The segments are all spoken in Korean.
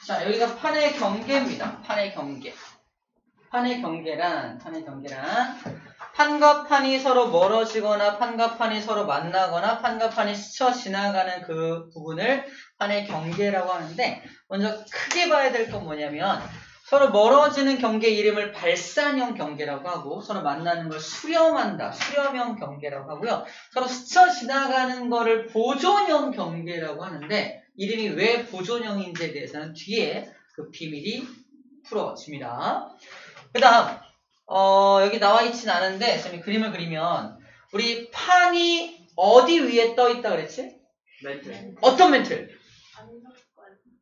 자, 여기가 판의 경계입니다. 판의 경계. 판의 경계란 판과 판이 서로 멀어지거나 판과 판이 서로 만나거나 판과 판이 스쳐 지나가는 그 부분을 판의 경계라고 하는데, 먼저 크게 봐야 될 건 뭐냐면, 서로 멀어지는 경계 이름을 발산형 경계라고 하고, 서로 만나는 걸 수렴형 경계라고 하고요. 서로 스쳐 지나가는 거를 보존형 경계라고 하는데, 이름이 왜 보존형인지에 대해서는 뒤에 그 비밀이 풀어집니다. 그 다음 여기 나와 있진 않은데 선생님이 그림을 그리면, 우리 판이 어디 위에 떠 있다 그랬지? 멘틀. 어떤 멘틀?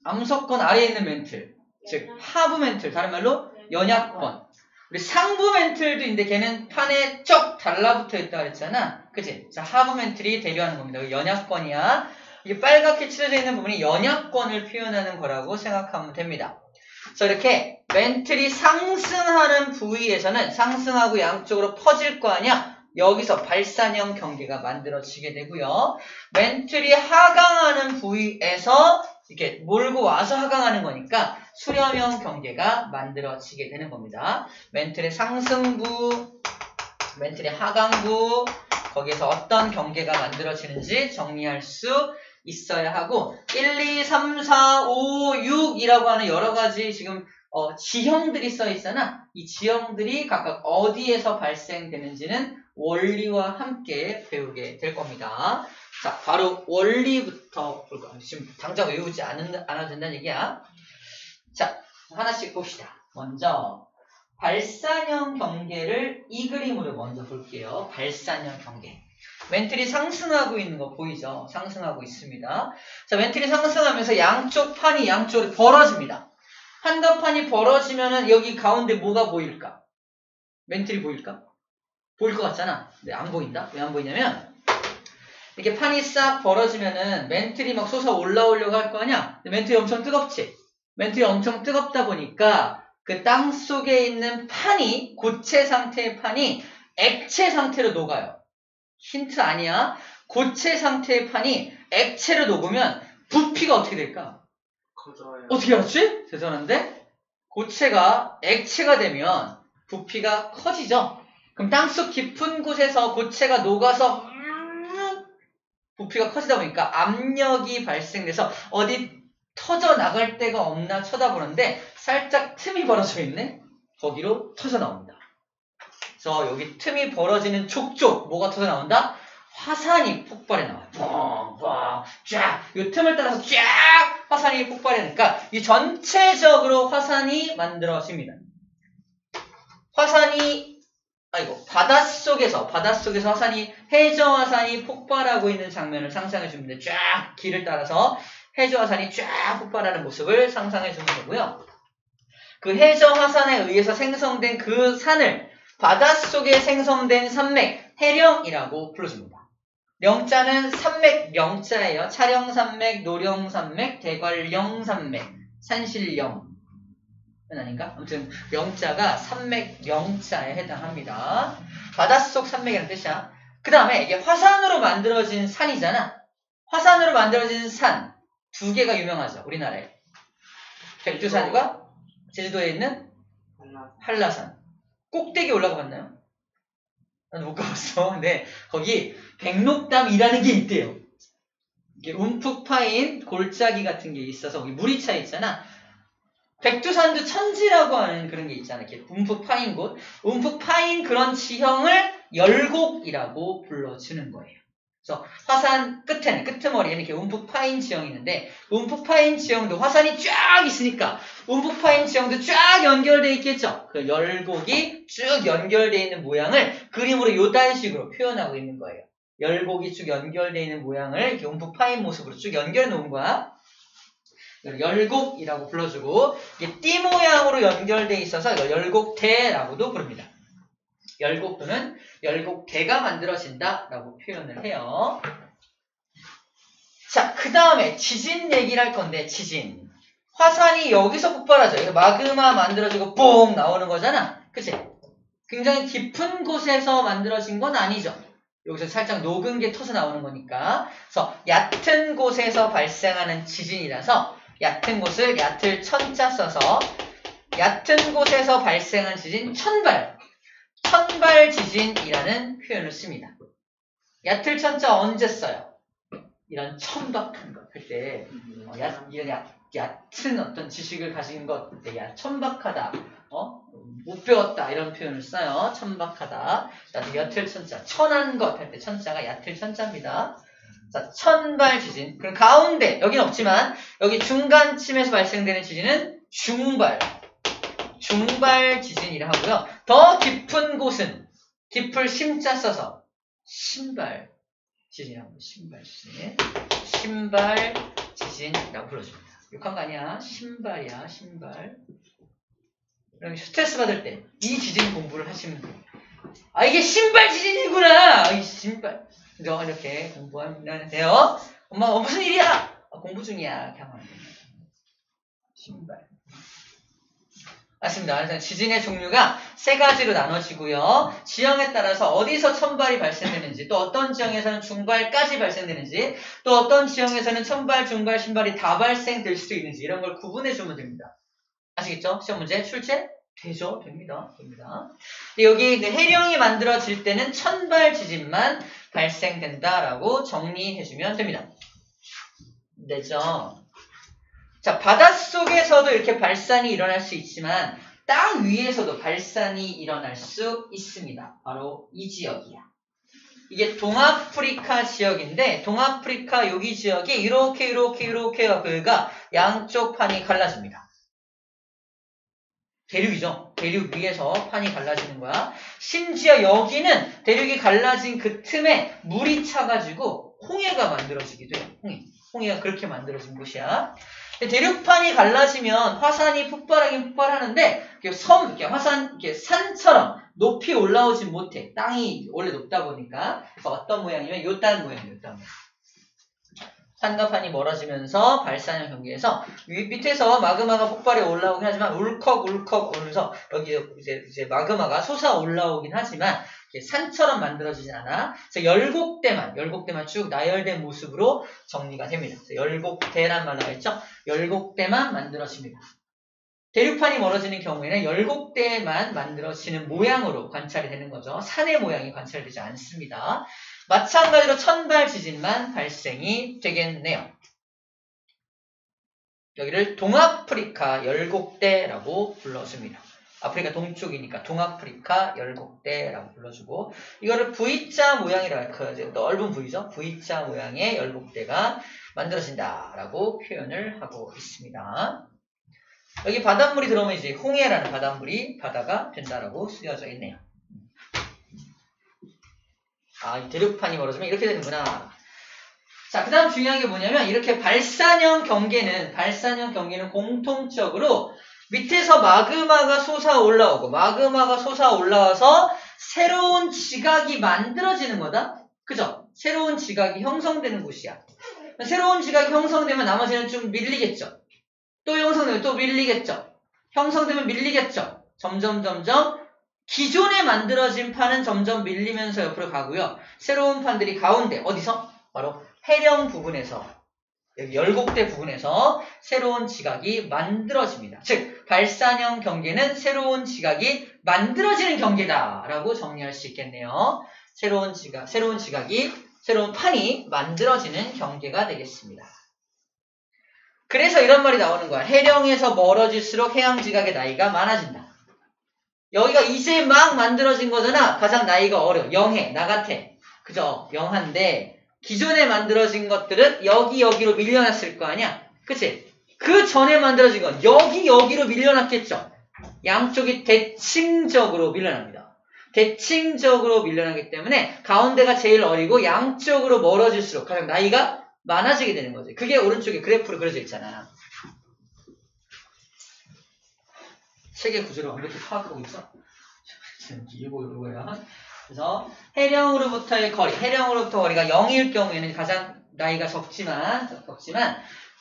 암석권 아래에 있는 멘틀, 즉 하부 멘틀, 다른 말로 연약권. 우리 상부 멘틀도 있는데 걔는 판에 쩍 달라붙어 있다 그랬잖아, 그치? 자, 하부 멘틀이 대류하는 겁니다. 연약권이야. 이게 빨갛게 칠해져 있는 부분이 연약권을 표현하는 거라고 생각하면 됩니다. 그래서 이렇게 멘틀이 상승하는 부위에서는 상승하고 양쪽으로 퍼질 거 아니야? 여기서 발산형 경계가 만들어지게 되고요. 멘틀이 하강하는 부위에서 이렇게 몰고 와서 하강하는 거니까 수렴형 경계가 만들어지게 되는 겁니다. 멘틀의 상승부, 멘틀의 하강부, 거기에서 어떤 경계가 만들어지는지 정리할 수 있어야 하고, 1, 2, 3, 4, 5, 6이라고 하는 여러 가지 지금 지형들이 써 있잖아. 이 지형들이 각각 어디에서 발생되는지는 원리와 함께 배우게 될 겁니다. 자, 바로 원리부터 볼 거야. 지금 당장 외우지 않아도 된다는 얘기야. 자, 하나씩 봅시다. 먼저 발산형 경계를 이 그림으로 먼저 볼게요. 발산형 경계. 멘틀이 상승하고 있는 거 보이죠? 상승하고 있습니다. 자, 멘틀이 상승하면서 양쪽 판이 양쪽으로 벌어집니다. 판과 판이 벌어지면은 여기 가운데 뭐가 보일까? 멘틀이 보일까? 보일 것 같잖아. 근데 안 보인다? 왜 안 보이냐면, 이렇게 판이 싹 벌어지면은 멘틀이 막 솟아 올라오려고 할 거 아니야? 근데 멘틀이 엄청 뜨겁지? 멘틀이 엄청 뜨겁다 보니까 그 땅 속에 있는 판이, 고체 상태의 판이 액체 상태로 녹아요. 힌트 아니야. 고체 상태의 판이 액체로 녹으면 부피가 어떻게 될까? 커져요. 어떻게 알았지? 대단한데? 고체가 액체가 되면 부피가 커지죠? 그럼 땅속 깊은 곳에서 고체가 녹아서 부피가 커지다 보니까 압력이 발생돼서 어디 터져 나갈 데가 없나 쳐다보는데 살짝 틈이 벌어져 있네? 거기로 터져 나옵니다. 그래서 여기 틈이 벌어지는 촉쪽 뭐가 터져 나온다? 화산이 폭발해 나와요. 뻥뻥 쫙. 이 틈을 따라서 쫙 화산이 폭발하니까 이 전체적으로 화산이 만들어집니다. 바닷속에서 화산이, 해저 화산이 폭발하고 있는 장면을 상상해 줍니다. 쫙 길을 따라서 해저 화산이 쫙 폭발하는 모습을 상상해 주는 거고요. 그 해저 화산에 의해서 생성된 그 산을 바닷속에 생성된 산맥, 해령이라고 불러줍니다. 령자는 산맥 령자예요. 차령산맥, 노령산맥, 대관령산맥, 산신령. 아닌가? 아무튼 령자가 산맥 령자에 해당합니다. 바닷속 산맥이라는 뜻이야. 그 다음에 이게 화산으로 만들어진 산이잖아. 화산으로 만들어진 산 두 개가 유명하죠. 우리나라에. 백두산과 제주도에 있는 한라산. 꼭대기 올라가 봤나요? 난 못 가봤어. 근데 거기 백록담이라는 게 있대요. 이게 움푹 파인 골짜기 같은 게 있어서 거기 물이 차 있잖아. 백두산도 천지라고 하는 그런 게 있잖아. 이렇게 움푹 파인 곳. 움푹 파인 그런 지형을 열곡이라고 불러주는 거예요. 그래서 화산 끝에는, 끄트머리에는 이렇게 움푹 파인 지형이 있는데, 움푹 파인 지형도 화산이 쫙 있으니까 움푹 파인 지형도 쫙 연결되어 있겠죠. 그 열곡이 쭉 연결되어 있는 모양을 그림으로 요딴 식으로 표현하고 있는 거예요. 열곡이 쭉 연결되어 있는 모양을 이렇게 움푹 파인 모습으로 쭉 연결해 놓은 거야. 열곡이라고 불러주고, 이게 띠 모양으로 연결되어 있어서 열곡대라고도 부릅니다. 열곡도는 열곡대가 만들어진다라고 표현을 해요. 자, 그 다음에 지진 얘기를 할 건데, 지진. 화산이 여기서 폭발하죠. 이거 마그마 만들어지고 뽕 나오는 거잖아. 그치? 굉장히 깊은 곳에서 만들어진 건 아니죠. 여기서 살짝 녹은 게 터져 나오는 거니까. 그래서 얕은 곳에서 발생하는 지진이라서 얕은 곳을 얕을 천자 써서 얕은 곳에서 발생한 지진 천발 지진이라는 표현을 씁니다. 얕을 천자 언제 써요? 이런 천박한 것 할 때 얕은 어떤 지식을 가진 것 천박하다, 못 배웠다 이런 표현을 써요. 천박하다. 자, 얕을 천자, 천한 것 할 때 천자가 얕을 천자입니다. 자, 천발 지진. 그럼 가운데 여기는 없지만 여기 중간쯤에서 발생되는 지진은 중발 지진이라 하고요. 더 깊은 곳은 깊을 심자 써서 신발 지진이라고 신발 지진이라고 불러줍니다. 욕한 거 아니야. 신발이야, 신발. 그럼 스트레스 받을 때 이 지진 공부를 하시면 돼요. 아, 이게 신발 지진이구나. 이 신발. 이렇게 공부하면 돼요. 엄마, 무슨 일이야? 공부 중이야. 이렇게 하면 안 돼요. 신발. 맞습니다. 그래서 지진의 종류가 세 가지로 나눠지고요. 지형에 따라서 어디서 천발이 발생되는지, 또 어떤 지형에서는 중발까지 발생되는지, 또 어떤 지형에서는 천발, 중발, 신발이 다 발생될 수도 있는지 이런 걸 구분해 주면 됩니다. 아시겠죠? 시험 문제 출제? 되죠? 됩니다. 여기 해령이 만들어질 때는 천발 지진만 발생된다라고 정리해 주면 됩니다. 되죠? 자, 바닷속에서도 이렇게 발산이 일어날 수 있지만 땅 위에서도 발산이 일어날 수 있습니다. 바로 이 지역이야. 이게 동아프리카 지역인데 동아프리카 여기 지역이 이렇게 그가 양쪽 판이 갈라집니다. 대륙이죠. 대륙 위에서 판이 갈라지는 거야. 심지어 여기는 대륙이 갈라진 그 틈에 물이 차가지고 홍해가 만들어지기도 해요. 홍해가 그렇게 만들어진 곳이야. 대륙판이 갈라지면 화산이 폭발하는데 산처럼 높이 올라오지 못해. 땅이 원래 높다 보니까. 그래서 어떤 모양이면 요딴 모양이에요. 산과 판이 멀어지면서 발산형 경계에서 밑에서 마그마가 폭발해 올라오긴 하지만 울컥 오면서 여기 이제 마그마가 솟아 올라오긴 하지만 산처럼 만들어지진 않아. 그래서 열곡대만 쭉 나열된 모습으로 정리가 됩니다. 열곡대란 말 나와있죠? 열곡대만 만들어집니다. 대륙판이 멀어지는 경우에는 열곡대만 만들어지는 모양으로 관찰이 되는 거죠. 산의 모양이 관찰되지 않습니다. 마찬가지로 천발 지진만 발생이 되겠네요. 여기를 동아프리카 열곡대라고 불러줍니다. 아프리카 동쪽이니까 동아프리카 열곡대라고 불러주고 이거를 V자 모양이라 넓은 V죠. V자 모양의 열곡대가 만들어진다라고 표현을 하고 있습니다. 여기 바닷물이 들어오면 이제 홍해라는 바닷물이 바다가 된다라고 쓰여져 있네요. 아, 이 대륙판이 멀어지면 이렇게 되는구나. 자, 그 다음 중요한 게 뭐냐면 이렇게 발산형 경계는 공통적으로 밑에서 마그마가 솟아 올라와서 새로운 지각이 만들어지는 거다. 그죠? 새로운 지각이 형성되는 곳이야. 새로운 지각이 형성되면 나머지는 좀 밀리겠죠. 또 형성되면 또 밀리겠죠. 형성되면 밀리겠죠. 점점 기존에 만들어진 판은 점점 밀리면서 옆으로 가고요. 새로운 판들이 가운데 어디서? 바로 해령 부분에서 여기 열곡대 부분에서 새로운 지각이 만들어집니다. 즉 발산형 경계는 새로운 지각이 만들어지는 경계다라고 정리할 수 있겠네요. 새로운 판이 만들어지는 경계가 되겠습니다. 그래서 이런 말이 나오는 거야. 해령에서 멀어질수록 해양 지각의 나이가 많아진다. 여기가 이제 막 만들어진 거잖아. 가장 나이가 어려. 영해, 나 같아. 그죠? 영한데 기존에 만들어진 것들은 여기로 밀려났을 거 아니야. 그치? 그 전에 만들어진 건 여기로 밀려났겠죠. 양쪽이 대칭적으로 밀려납니다. 대칭적으로 밀려나기 때문에 가운데가 제일 어리고 양쪽으로 멀어질수록 가장 나이가 많아지게 되는 거지. 그게 오른쪽에 그래프로 그려져 있잖아. 세계 구조를 완벽히 파악하고 있어. 이거야. 그래서 해령으로부터의 거리가 0일 경우에는 가장 나이가 적지만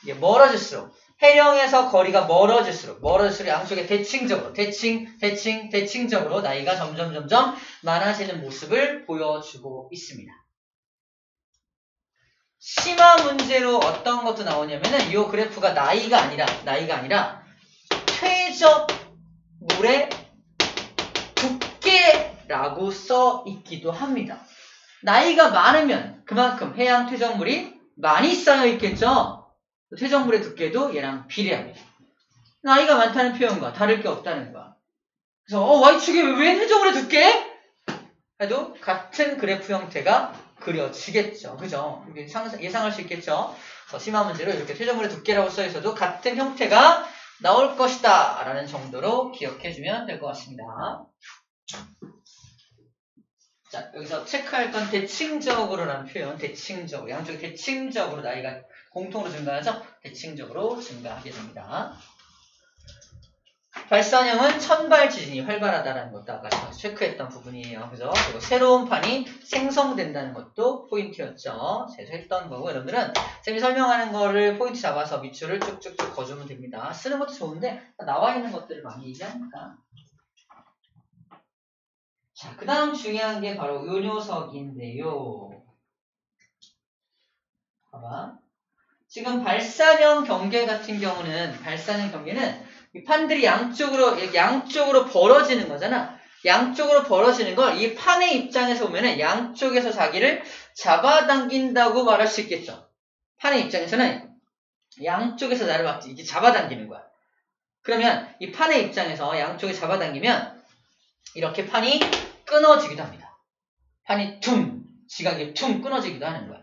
이게 멀어질수록 해령에서 거리가 멀어질수록 양쪽에 대칭적으로 나이가 점점 많아지는 모습을 보여주고 있습니다. 심화 문제로 어떤 것도 나오냐면은 이 그래프가 나이가 아니라 최적 물의 두께라고 써 있기도 합니다. 나이가 많으면 그만큼 해양 퇴적물이 많이 쌓여 있겠죠. 퇴적물의 두께도 얘랑 비례합니다. 나이가 많다는 표현과 다를 게 없다는 거야. 그래서 Y축에 왜 퇴적물의 두께? 해도 같은 그래프 형태가 그려지겠죠. 그죠? 예상할 수 있겠죠. 그래서 심화 문제로 이렇게 퇴적물의 두께라고 써 있어도 같은 형태가 나올 것이다 라는 정도로 기억해주면 될 것 같습니다. 자, 여기서 체크할 건 대칭적으로라는 표현, 대칭적으로, 양쪽이 대칭적으로 나이가 공통으로 증가하죠? 대칭적으로 증가하게 됩니다. 발산형은 천발 지진이 활발하다는 것도 아까 체크했던 부분이에요. 그죠? 그리고 새로운 판이 생성된다는 것도 포인트였죠. 제가 했던 거고, 여러분들은 쌤이 설명하는 거를 포인트 잡아서 밑줄을 쭉쭉쭉 거주면 됩니다. 쓰는 것도 좋은데 나와 있는 것들을 많이 얘기하니까. 자, 그 다음 중요한 게 바로 요 녀석인데요. 봐봐. 지금 발산형 경계 같은 경우는, 이 판들이 양쪽으로 벌어지는 거잖아. 양쪽으로 벌어지는 걸 이 판의 입장에서 보면은 양쪽에서 자기를 잡아당긴다고 말할 수 있겠죠. 판의 입장에서는 양쪽에서 나를 막 이게 잡아당기는 거야. 그러면 이 판의 입장에서 양쪽에 잡아당기면 이렇게 판이 끊어지기도 합니다. 판이 지각이 퉁 끊어지기도 하는 거야.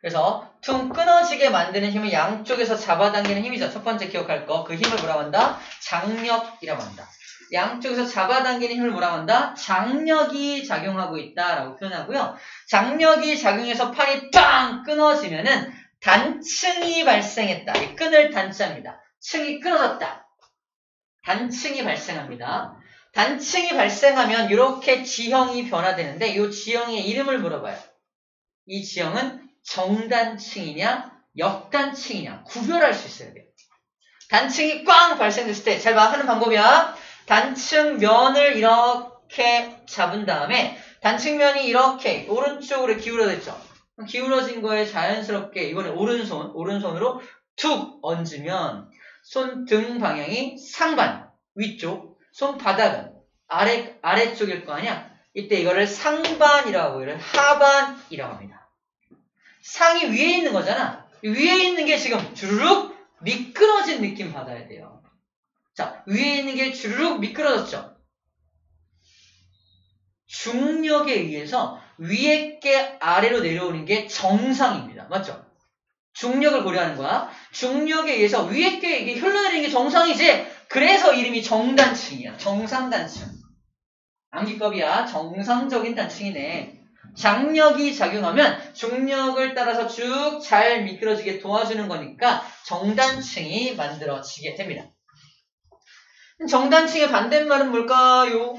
그래서 퉁 끊어지게 만드는 힘은 양쪽에서 잡아당기는 힘이죠. 첫 번째 기억할 거. 그 힘을 뭐라고 한다? 장력이라고 한다. 양쪽에서 잡아당기는 힘을 뭐라고 한다? 장력이 작용하고 있다라고 표현하고요. 장력이 작용해서 판이 빵 끊어지면은 단층이 발생했다. 이 끊을 단자입니다. 층이 끊어졌다. 단층이 발생합니다. 단층이 발생하면 이렇게 지형이 변화되는데 이 지형의 이름을 물어봐요. 이 지형은 정단층이냐 역단층이냐 구별할 수 있어야 돼요. 단층이 꽝 발생됐을 때 잘 봐. 하는 방법이야. 단층 면을 이렇게 잡은 다음에 단층면이 이렇게 오른쪽으로 기울어졌죠. 기울어진 거에 자연스럽게 이번에 오른손으로 툭 얹으면 손등 방향이 상반 위쪽, 손바닥은 아래쪽일 거 아니야. 이때 이거를 상반이라고 이걸 하반이라고 합니다. 상이 위에 있는 거잖아. 위에 있는 게 지금 주르륵 미끄러진 느낌 받아야 돼요. 자, 위에 있는 게 주르륵 미끄러졌죠. 중력에 의해서 위에 게 아래로 내려오는 게 정상입니다. 맞죠? 중력을 고려하는 거야. 중력에 의해서 위에 게 이게 흘러내리는 게 정상이지. 그래서 이름이 정단층이야. 정상단층. 암기법이야. 정상적인 단층이네. 장력이 작용하면 중력을 따라서 쭉 잘 미끄러지게 도와주는 거니까 정단층이 만들어지게 됩니다. 정단층의 반대말은 뭘까요?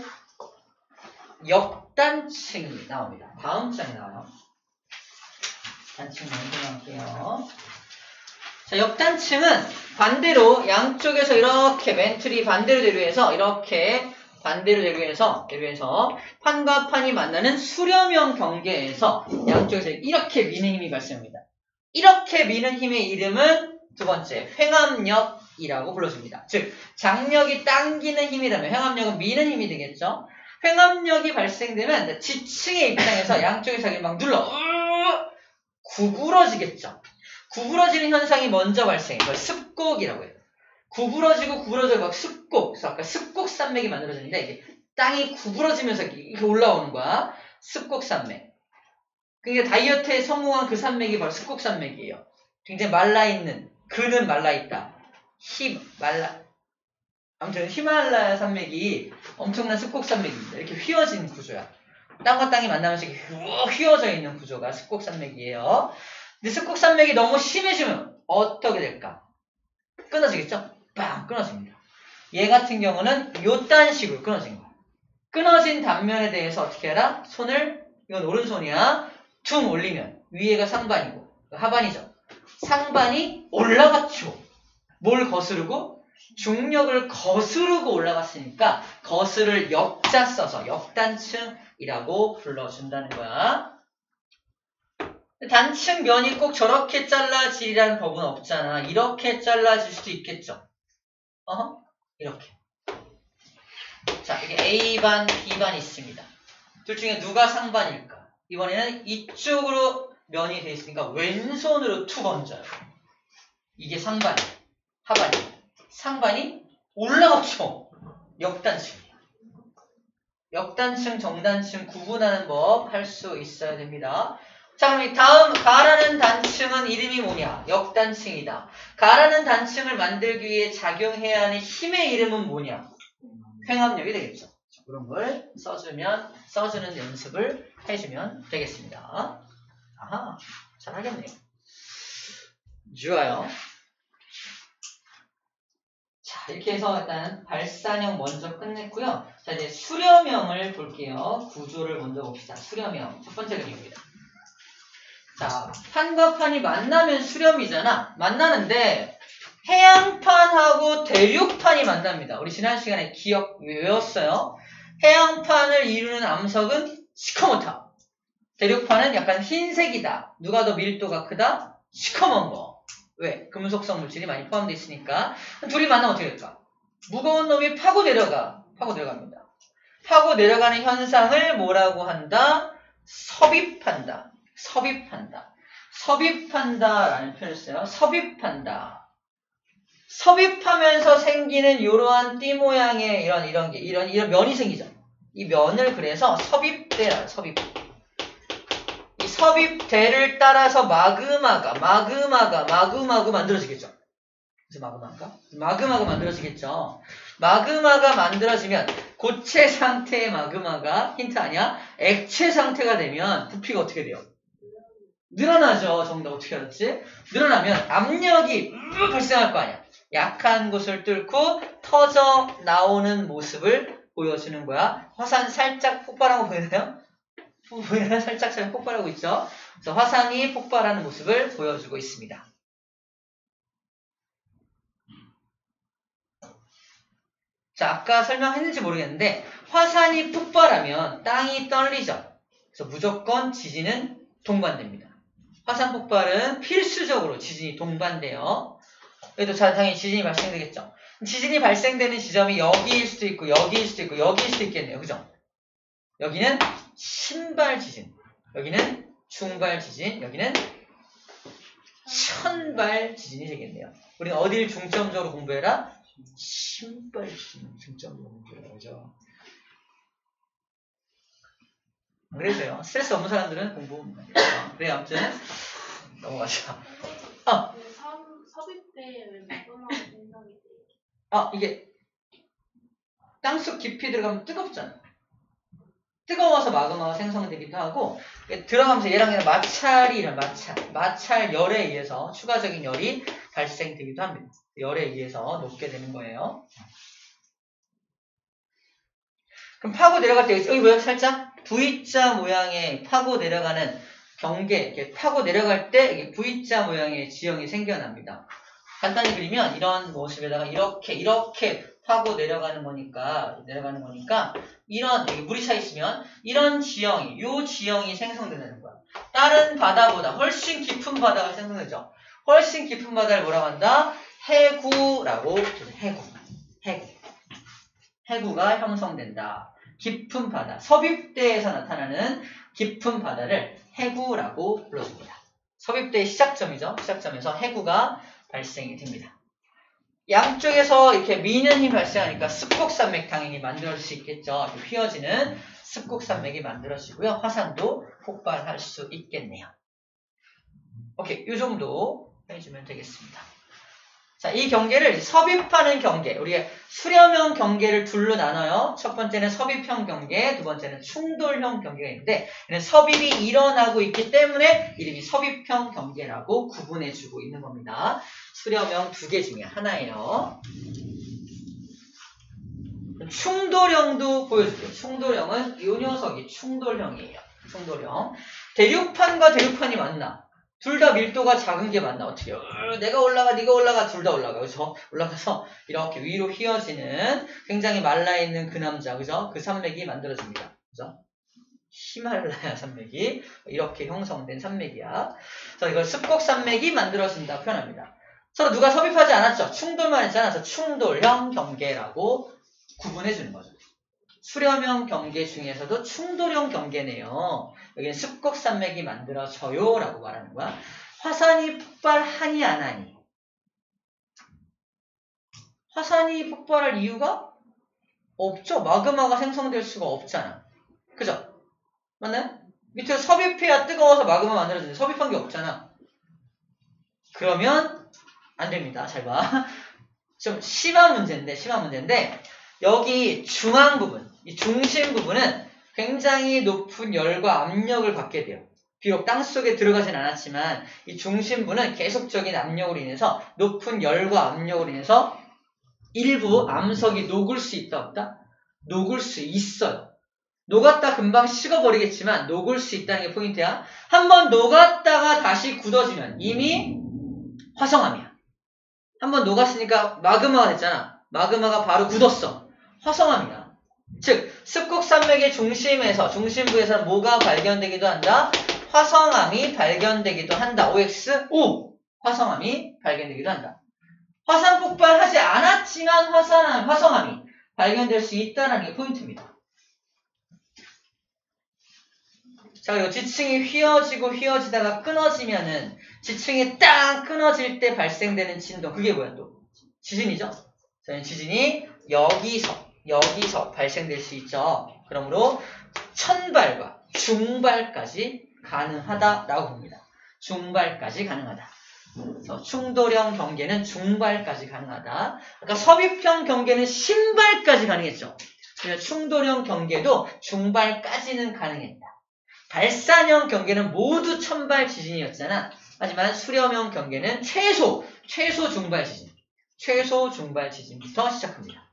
역단층이 나옵니다. 다음 장에 나와요. 단층 만들어볼게요. 자, 역단층은 반대로 양쪽에서 이렇게 멘틀이 반대로 대류해서 이렇게 반대로 대류해서 판과 판이 만나는 수렴형 경계에서 양쪽에서 이렇게 미는 힘이 발생합니다. 이렇게 미는 힘의 이름은 두 번째 횡압력이라고 불러줍니다. 즉 장력이 당기는 힘이라면 횡압력은 미는 힘이 되겠죠. 횡압력이 발생되면 지층의 입장에서 양쪽에 자기를 막 눌러 구부러지겠죠. 구부러지는 현상이 먼저 발생해요. 이걸 습곡이라고 해요. 구부러지고 막 습곡. 그래서 아까 습곡산맥이 만들어지는데 이게 땅이 구부러지면서 이렇게 올라오는 거야. 습곡산맥. 그러니까 다이어트에 성공한 그 산맥이 바로 습곡산맥이에요. 굉장히 말라있는, 그는 말라있다. 아무튼 히말라야 산맥이 엄청난 습곡산맥입니다. 이렇게 휘어진 구조야. 땅과 땅이 만나면서 이렇게 휘어져 있는 구조가 습곡산맥이에요. 근데 습곡산맥이 너무 심해지면 어떻게 될까? 끊어지겠죠? 빵! 끊어집니다. 얘 같은 경우는 요딴 식으로 끊어진 거야. 끊어진 단면에 대해서 어떻게 해라? 이건 오른손이야. 퉁 올리면 위에가 상반이고 하반이죠. 상반이 올라갔죠. 뭘 거스르고? 중력을 거스르고 올라갔으니까 거스를 역자 써서 역단층이라고 불러준다는 거야. 단층 면이 꼭 저렇게 잘라지라는 법은 없잖아. 이렇게 잘라질 수도 있겠죠. 이렇게. 자, 이게 A반, B반 있습니다. 둘 중에 누가 상반일까? 이번에는 이쪽으로 면이 돼 있으니까 왼손으로 툭 얹어요. 이게 상반이, 하반이. 상반이 올라갔죠. 역단층. 역단층, 정단층 구분하는 법 할 수 있어야 됩니다. 자, 그럼 다음 가라는 단층은 이름이 뭐냐? 역단층이다. 가라는 단층을 만들기 위해 작용해야 하는 힘의 이름은 뭐냐? 횡압력이 되겠죠. 그런 걸 써주는 연습을 해주면 되겠습니다. 아하, 잘하겠네요. 좋아요. 자, 이렇게 해서 일단 발산형 먼저 끝냈고요. 자, 이제 수렴형을 볼게요. 구조를 먼저 봅시다. 수렴형. 첫 번째 그림입니다. 자, 판과 판이 만나면 수렴이잖아. 만나는데 해양판하고 대륙판이 만납니다. 우리 지난 시간에 외웠어요. 해양판을 이루는 암석은 시커멓다. 대륙판은 약간 흰색이다. 누가 더 밀도가 크다? 시커먼 거. 왜? 금속성 물질이 많이 포함되어 있으니까. 둘이 만나면 어떻게 될까? 무거운 놈이 파고 내려갑니다. 파고 내려가는 현상을 뭐라고 한다? 섭입한다. 섭입한다라는 표현을 써요. 섭입한다. 섭입하면서 생기는 이러한 띠 모양의 이런 면이 생기죠. 이 면을 그래서 섭입대라. 섭입대. 이 섭입대를 따라서 마그마가 만들어지겠죠. 그래서 마그마가 만들어지겠죠. 마그마가 만들어지면 고체 상태의 마그마가 힌트 아니야? 액체 상태가 되면 부피가 어떻게 돼요? 늘어나죠. 정답 어떻게 알았지? 늘어나면 압력이 발생할 거 아니야. 약한 곳을 뚫고 터져 나오는 모습을 보여주는 거야. 화산 살짝 폭발한 거 보이나요? 보이나요? 살짝 폭발하고 있죠. 그래서 화산이 폭발하는 모습을 보여주고 있습니다. 자, 아까 설명했는지 모르겠는데 화산이 폭발하면 땅이 떨리죠. 그래서 무조건 지진은 동반됩니다. 화산 폭발은 필수적으로 지진이 동반돼요. 그래도 당연히 지진이 발생되겠죠. 지진이 발생되는 지점이 여기일 수도 있고 여기일 수도 있고 여기일 수도 있겠네요. 그죠? 여기는 신발 지진, 여기는 중발 지진, 여기는 천발 지진이 되겠네요. 우리는 어디를 중점적으로 공부해라? 신발 지진 중점적으로 공부해라. 그죠? 그래서요. 스트레스 없는 사람들은 공부 그래 아무튼 넘어가자. 섭입대에 왜 마그마가 생성이 돼요? 이게 땅속 깊이 들어가면 뜨겁잖아. 뜨거워서 마그마가 생성되기도 하고 들어가면서 얘랑 마찰이 일어나. 마찰 열에 의해서 추가적인 열이 발생되기도 합니다. 열에 의해서 녹게 되는 거예요. 그럼 파고 내려갈 때 여기 뭐야? 살짝 V자 모양의 파고 내려가는 경계, 이렇게 파고 내려갈 때 V자 모양의 지형이 생겨납니다. 간단히 그리면 이런 모습에다가 이렇게 파고 내려가는 거니까 이런 여기 물이 차 있으면 이런 지형이 요 지형이 생성되는 거야. 다른 바다보다 훨씬 깊은 바다가 생성되죠. 훨씬 깊은 바다를 뭐라고 한다? 해구라고 해구가 형성된다. 깊은 바다, 섭입대에서 나타나는 깊은 바다를 해구라고 불러줍니다. 섭입대의 시작점이죠. 시작점에서 해구가 발생이 됩니다. 양쪽에서 이렇게 미는 힘이 발생하니까 습곡산맥 당연히 만들어질 수 있겠죠. 휘어지는 습곡산맥이 만들어지고요. 화산도 폭발할 수 있겠네요. 오케이, 이 정도 해주면 되겠습니다. 자, 이 경계를 섭입하는 경계, 우리가 수렴형 경계를 둘로 나눠요. 첫 번째는 섭입형 경계, 두 번째는 충돌형 경계가 있는데 섭입이 일어나고 있기 때문에 이름이 섭입형 경계라고 구분해주고 있는 겁니다. 수렴형 두 개 중에 하나예요. 충돌형도 보여줄게요. 충돌형은 이 녀석이 충돌형이에요. 충돌형. 대륙판과 대륙판이 만나. 둘 다 밀도가 작은 게 맞나? 어떻게 해요? 내가 올라가, 네가 올라가, 둘 다 올라가. 그죠? 올라가서 이렇게 위로 휘어지는 굉장히 말라있는 그 남자, 그죠? 그 산맥이 만들어집니다. 그죠? 히말라야 산맥이 이렇게 형성된 산맥이야. 그래서 이걸 습곡 산맥이 만들어진다 표현합니다. 서로 누가 섭입하지 않았죠? 충돌만 했잖아. 그래서 충돌형 경계라고 구분해 주는 거죠. 수렴형 경계 중에서도 충돌형 경계네요. 여기는 습곡 산맥이 만들어져요 라고 말하는 거야. 화산이 폭발하니 안 하니? 화산이 폭발할 이유가 없죠. 마그마가 생성될 수가 없잖아. 그죠? 맞나요? 밑에 섭입해야 뜨거워서 마그마 만들어지는데 섭입한 게 없잖아. 그러면 안 됩니다. 잘 봐. 좀 심한 문제인데 여기 중앙 부분, 이 중심 부분은 굉장히 높은 열과 압력을 받게 돼요. 비록 땅속에 들어가진 않았지만 이 중심부는 계속적인 압력으로 인해서 높은 열과 압력으로 인해서 일부 암석이 녹을 수 있다 없다? 녹을 수 있어요. 녹았다 금방 식어버리겠지만 녹을 수 있다는 게 포인트야. 한번 녹았다가 다시 굳어지면 이미 화성암이야. 한번 녹았으니까 마그마가 됐잖아. 마그마가 바로 굳었어. 화성암이야. 즉 습곡산맥의 중심부에서는 뭐가 발견되기도 한다? 화성암이 발견되기도 한다. OX? O! 화성암이 발견되기도 한다. 화산 폭발하지 않았지만 화성암이 발견될 수 있다는 게 포인트입니다. 자, 그리고 지층이 휘어지다가 끊어지면은 지층이 딱 끊어질 때 발생되는 진동. 그게 뭐야 또? 지진이죠? 지진이 여기서 발생될 수 있죠. 그러므로 천발과 중발까지 가능하다라고 봅니다. 중발까지 가능하다. 그래서 충돌형 경계는 중발까지 가능하다. 그러니까 섭입형 경계는 신발까지 가능했죠. 그래서 충돌형 경계도 중발까지는 가능했다. 발산형 경계는 모두 천발 지진이었잖아. 하지만 수렴형 경계는 최소 중발 지진부터 시작합니다.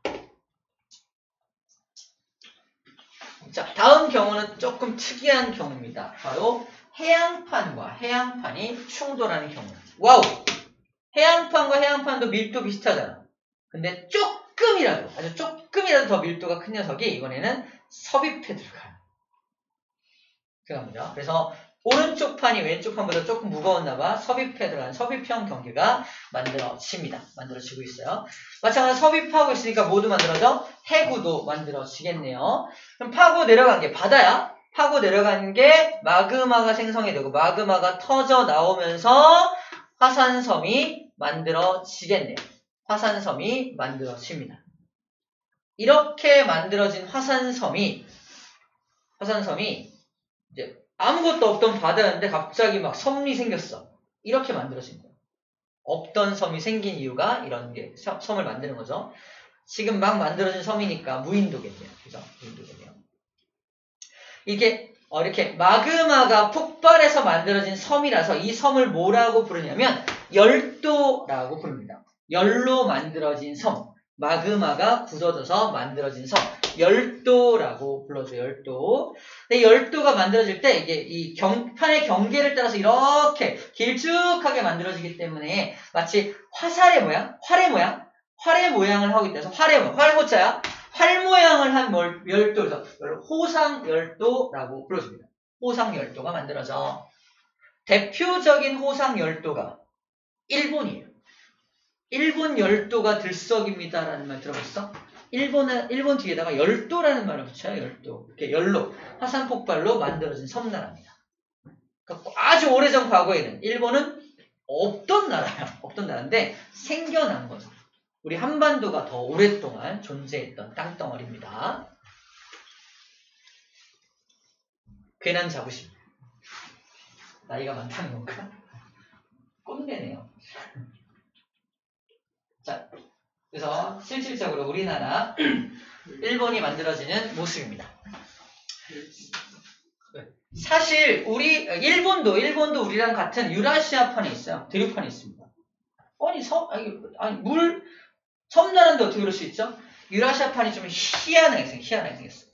자, 다음 경우는 조금 특이한 경우입니다. 바로 해양판과 해양판이 충돌하는 경우. 와우! 해양판과 해양판도 밀도 비슷하잖아. 근데 아주 조금이라도 더 밀도가 큰 녀석이 이번에는 섭입해 들어갑니다. 그래서 오른쪽 판이 왼쪽 판보다 조금 무거웠나봐. 섭입해 들어간 섭입형 경계가 만들어지고 있어요. 마찬가지로 섭입하고 있으니까 모두 만들어져? 해구도 만들어지겠네요. 그럼 파고 내려간 게 바다야. 파고 내려간 게 마그마가 생성이 되고 마그마가 터져 나오면서 화산섬이 만들어지겠네요. 화산섬이 만들어집니다. 이렇게 만들어진 화산섬이 이제 아무것도 없던 바다였는데 갑자기 막 섬이 생겼어. 이렇게 만들어진 거예요. 없던 섬이 생긴 이유가 이런 게 섬을 만드는 거죠. 지금 막 만들어진 섬이니까 무인도겠네요. 그죠? 무인도겠네요. 이게 이렇게 마그마가 폭발해서 만들어진 섬이라서 이 섬을 뭐라고 부르냐면 열도라고 부릅니다. 열로 만들어진 섬. 마그마가 굳어져서 만들어진 섬. 열도라고 불러줘요. 열도. 근데 열도가 만들어질 때 이게 이 판의 경계를 따라서 이렇게 길쭉하게 만들어지기 때문에 마치 활의 모양을 하고 있다. 그래서 활고자야. 활 모양을 한 열도에서 호상열도라고 불러줍니다. 호상열도가 만들어져. 대표적인 호상열도가 일본이에요. 일본 열도가 들썩입니다라는 말 들어봤어? 일본 뒤에다가 열도라는 말을 붙여요. 열도. 이렇게 열로, 화산 폭발로 만들어진 섬나라입니다. 그러니까 아주 오래전 과거에는 일본은 없던 나라인데 생겨난 거죠. 우리 한반도가 더 오랫동안 존재했던 땅덩어리입니다. 괜한 자부심. 나이가 많다는 건가? 꼰대네요. 자, 그래서 실질적으로 우리나라, 일본이 만들어지는 모습입니다. 사실 일본도 우리랑 같은 유라시아판이 있어요. 대륙판이 있습니다. 섬나라인데 어떻게 그럴 수 있죠? 유라시아판이 좀 희한하게 생겼어요.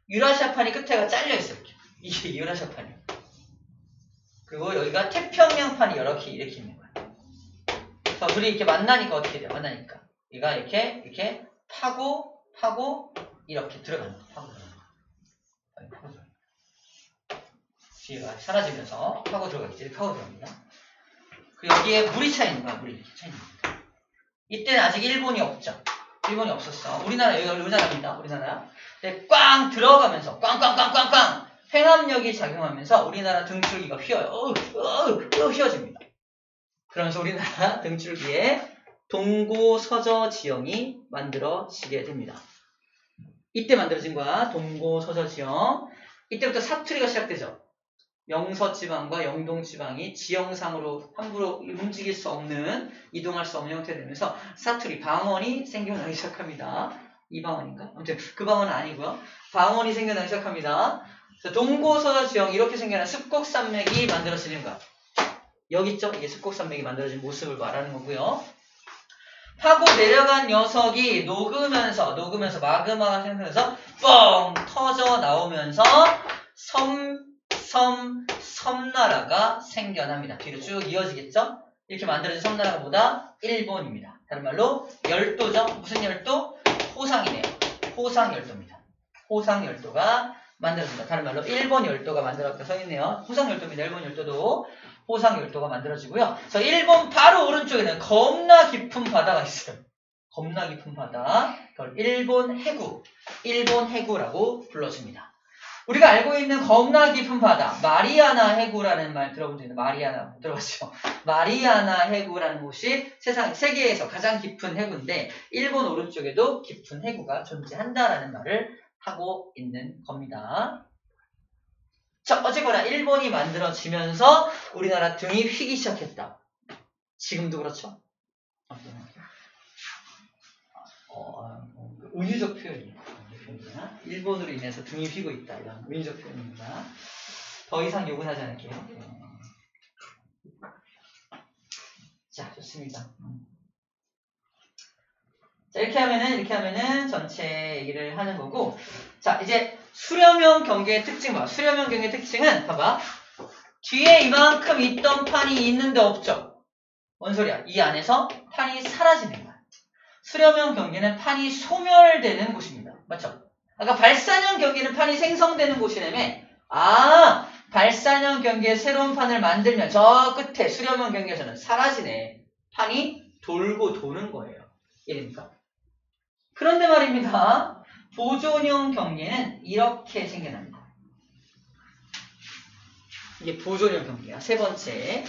유라시아판이 끝에가 잘려있어요. 이게 유라시아판이에요. 그리고 여기가 태평양판이 이렇게 있는 거예요. 자, 둘이 이렇게 만나니까 어떻게 돼요? 얘가 이렇게 파고 이렇게 들어가는 거예요. 파고. G가 사라지면서 파고 들어가겠지. 이렇게 파고 들어갑니다. 그리고 여기에 물이 차있는 거야. 물이 이렇게 차있는 겁니다. 이때는 아직 일본이 없죠. 일본이 없었어. 우리나라, 여기가 우리나라입니다. 우리나라. 근데 꽝 들어가면서 꽝꽝꽝꽝꽝 횡압력이 작용하면서 우리나라 등줄기가 휘어요. 휘어집니다. 그러면서 우리나라 등줄기에 동고서저 지형이 만들어지게 됩니다. 이때 만들어진 거야. 동고서저 지형. 이때부터 사투리가 시작되죠. 영서지방과 영동지방이 지형상으로 함부로 움직일 수 없는, 이동할 수 없는 형태가 되면서 사투리, 방언이 생겨나기 시작합니다. 이 방언인가? 아무튼 그 방언은 아니고요. 방언이 생겨나기 시작합니다. 동고서저 지형, 이렇게 생겨난 습곡산맥이 만들어지는 거야. 여기 있죠? 이게 습곡산맥이 만들어진 모습을 말하는 거고요. 파고 내려간 녀석이 녹으면서 마그마가 생성돼서 뻥 터져 나오면서 섬나라가 생겨납니다. 뒤로 쭉 이어지겠죠? 이렇게 만들어진 섬나라가 뭐다? 일본입니다. 다른 말로 열도죠? 무슨 열도? 호상이네요. 호상열도입니다. 호상열도가 만들어집니다. 다른 말로 일본 열도가 만들어졌다 써있네요. 호상열도입니다. 일본 열도도 호상열도가 만들어지고요. 저 일본 바로 오른쪽에는 겁나 깊은 바다가 있어요. 겁나 깊은 바다. 그걸 일본 해구라고 불러줍니다. 우리가 알고 있는 겁나 깊은 바다, 마리아나 해구라는 말 들어본 적 있나요? 마리아나 들어봤죠? 마리아나 해구라는 곳이 세계에서 가장 깊은 해구인데 일본 오른쪽에도 깊은 해구가 존재한다라는 말을 하고 있는 겁니다. 자, 어쨌거나 일본이 만들어지면서 우리나라 등이 휘기 시작했다. 지금도 그렇죠? 은유적 표현이에요. 일본으로 인해서 등이 휘고 있다. 이런 은유적 표현입니다. 더 이상 욕은 하지 않을게요. 자, 좋습니다. 자, 이렇게 하면은 전체 얘기를 하는 거고. 자, 이제 수렴형 경계의 특징 봐. 수렴형 경계의 특징은 봐봐. 뒤에 이만큼 있던 판이 있는데 없죠? 뭔 소리야? 이 안에서 판이 사라지는 거야. 수렴형 경계는 판이 소멸되는 곳입니다. 맞죠? 아까 발산형 경계는 판이 생성되는 곳이라며. 발산형 경계에 새로운 판을 만들면 저 끝에 수렴형 경계에서는 사라지네. 판이 돌고 도는 거예요. 이해됩니까? 그런데 말입니다. 보존형 경계는 이렇게 생겨납니다. 이게 보존형 경계야. 세 번째.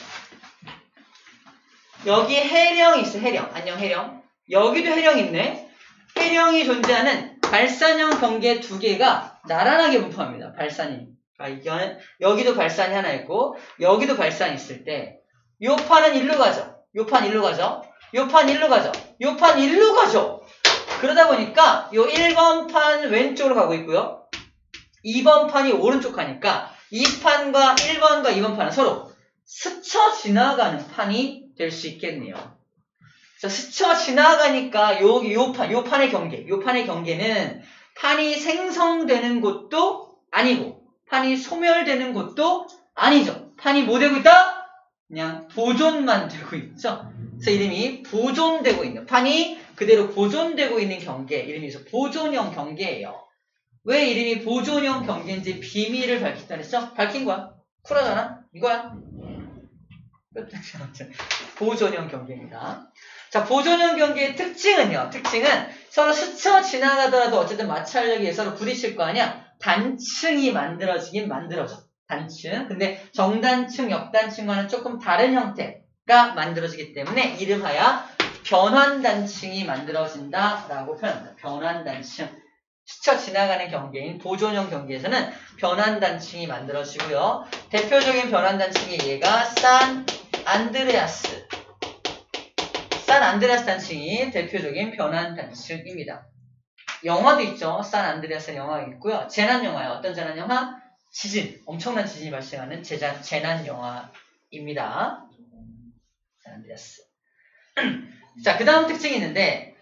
여기 해령이 있어. 해령. 안녕 해령. 여기도 해령이 있네. 해령이 존재하는 발산형 경계 두 개가 나란하게 분포합니다. 발산이. 여기도 발산이 하나 있고 여기도 발산이 있을 때 요 판은 일로 가죠. 요 판 일로 가죠. 요 판 일로 가죠. 요 판 일로 가죠. 그러다 보니까 요 1번 판 왼쪽으로 가고 있고요. 2번 판이 오른쪽 가니까 이 판과 1번과 2번 판은 서로 스쳐 지나가는 판이 될 수 있겠네요. 자, 스쳐 지나가니까 요 판의 경계는 판이 생성되는 곳도 아니고 판이 소멸되는 곳도 아니죠. 판이 뭐 되고 있다? 그냥 보존만 되고 있죠. 그래서 이름이 보존되고 있는, 판이 그대로 보존되고 있는 경계, 이름이 보존형 경계예요. 왜 이름이 보존형 경계인지 비밀을 밝혔다 그랬죠? 밝힌 거야. 쿨하잖아? 이거야. 보존형 경계입니다. 자, 보존형 경계의 특징은요. 특징은 서로 스쳐 지나가더라도 어쨌든 마찰력이 서로 부딪힐 거 아니야. 단층이 만들어지긴 만들어져. 단층. 근데 정단층, 역단층과는 조금 다른 형태가 만들어지기 때문에 이름하여 변환단층이 만들어진다라고 표현합니다. 변환단층. 스쳐 지나가는 경계인 보존형 경계에서는 변환단층이 만들어지고요. 대표적인 변환단층이 얘가 산 안드레아스 단층이 대표적인 변환단층입니다. 영화도 있죠. 산 안드레아스 영화가 있고요. 재난영화요. 어떤 재난영화? 지진. 엄청난 지진이 발생하는 재난영화입니다. 산 안드레아스. 자, 그 다음 특징이 있는데,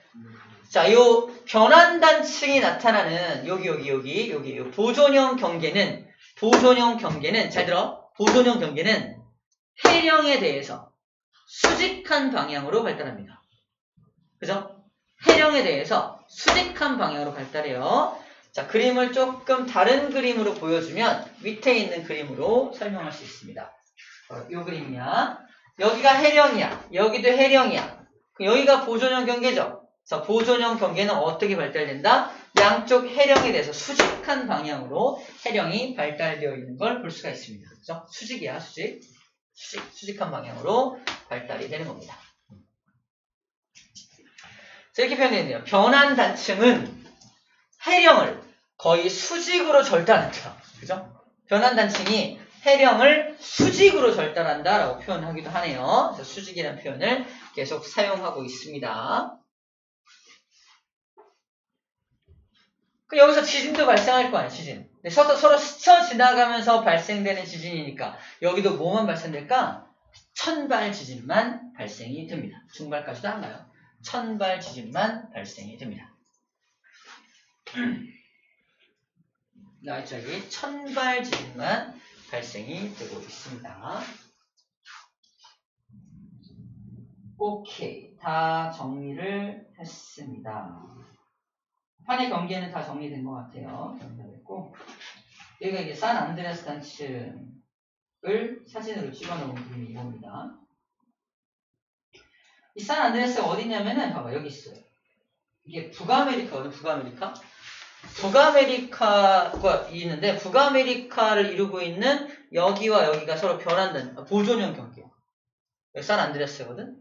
자, 요 변환단층이 나타나는 여기 보존형 경계는 잘 들어. 보존형 경계는 해령에 대해서 수직한 방향으로 발달합니다. 그죠? 해령에 대해서 수직한 방향으로 발달해요. 자, 그림을 조금 다른 그림으로 보여주면 밑에 있는 그림으로 설명할 수 있습니다. 이 그림이야. 여기가 해령이야. 여기도 해령이야. 여기가 보존형 경계죠. 자, 보존형 경계는 어떻게 발달된다? 양쪽 해령에 대해서 수직한 방향으로 해령이 발달되어 있는 걸 볼 수가 있습니다. 그죠? 수직이야, 수직. 수직한 방향으로 발달이 되는 겁니다. 자, 이렇게 표현되어 있네요. 변환 단층은 해령을 거의 수직으로 절단한다. 그죠? 변환 단층이 해령을 수직으로 절단한다 라고 표현하기도 하네요. 그래서 수직이라는 표현을 계속 사용하고 있습니다. 여기서 지진도 발생할 거 아니에요, 지진. 서로 스쳐 지나가면서 발생되는 지진이니까 여기도 뭐만 발생될까? 천발 지진만 발생이 됩니다. 중발까지도 안 가요. 천발 지진만 발생이 됩니다. 나와있죠, 여기. 천발 지진만 발생이 되고 있습니다. 오케이. 다 정리를 했습니다. 판의 경계는 다 정리된 것 같아요. 정리됐고. 여기가 이게 산 안드레아스 단층을 사진으로 찍어놓은 그림이 이겁니다. 이 산 안드레아스가 어디냐면은, 봐봐, 여기 있어요. 이게 북아메리카거든, 북아메리카. 북아메리카가 있는데, 북아메리카를 이루고 있는 여기와 여기가 서로 변한다는, 보존형 경계. 여기 산 안드레아스거든?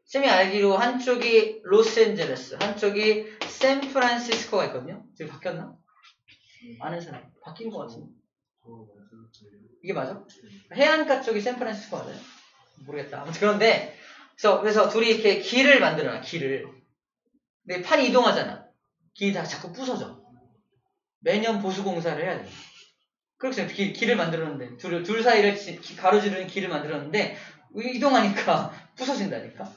쌤이 알기로 한쪽이 로스앤젤레스, 한쪽이 샌프란시스코가 있거든요. 지금 바뀌었나? 아는 사람. 바뀐 것 같은데. 이게 맞아? 해안가 쪽이 샌프란시스코 맞아요? 모르겠다. 아무튼 그런데, 그래서 둘이 이렇게 길을 만들어놔, 길을. 근데 판이 이동하잖아. 길이 다 자꾸 부서져. 매년 보수공사를 해야 돼. 그렇죠. 길을 만들었는데, 둘 사이를 가로지르는 길을 만들었는데, 이동하니까 부서진다니까?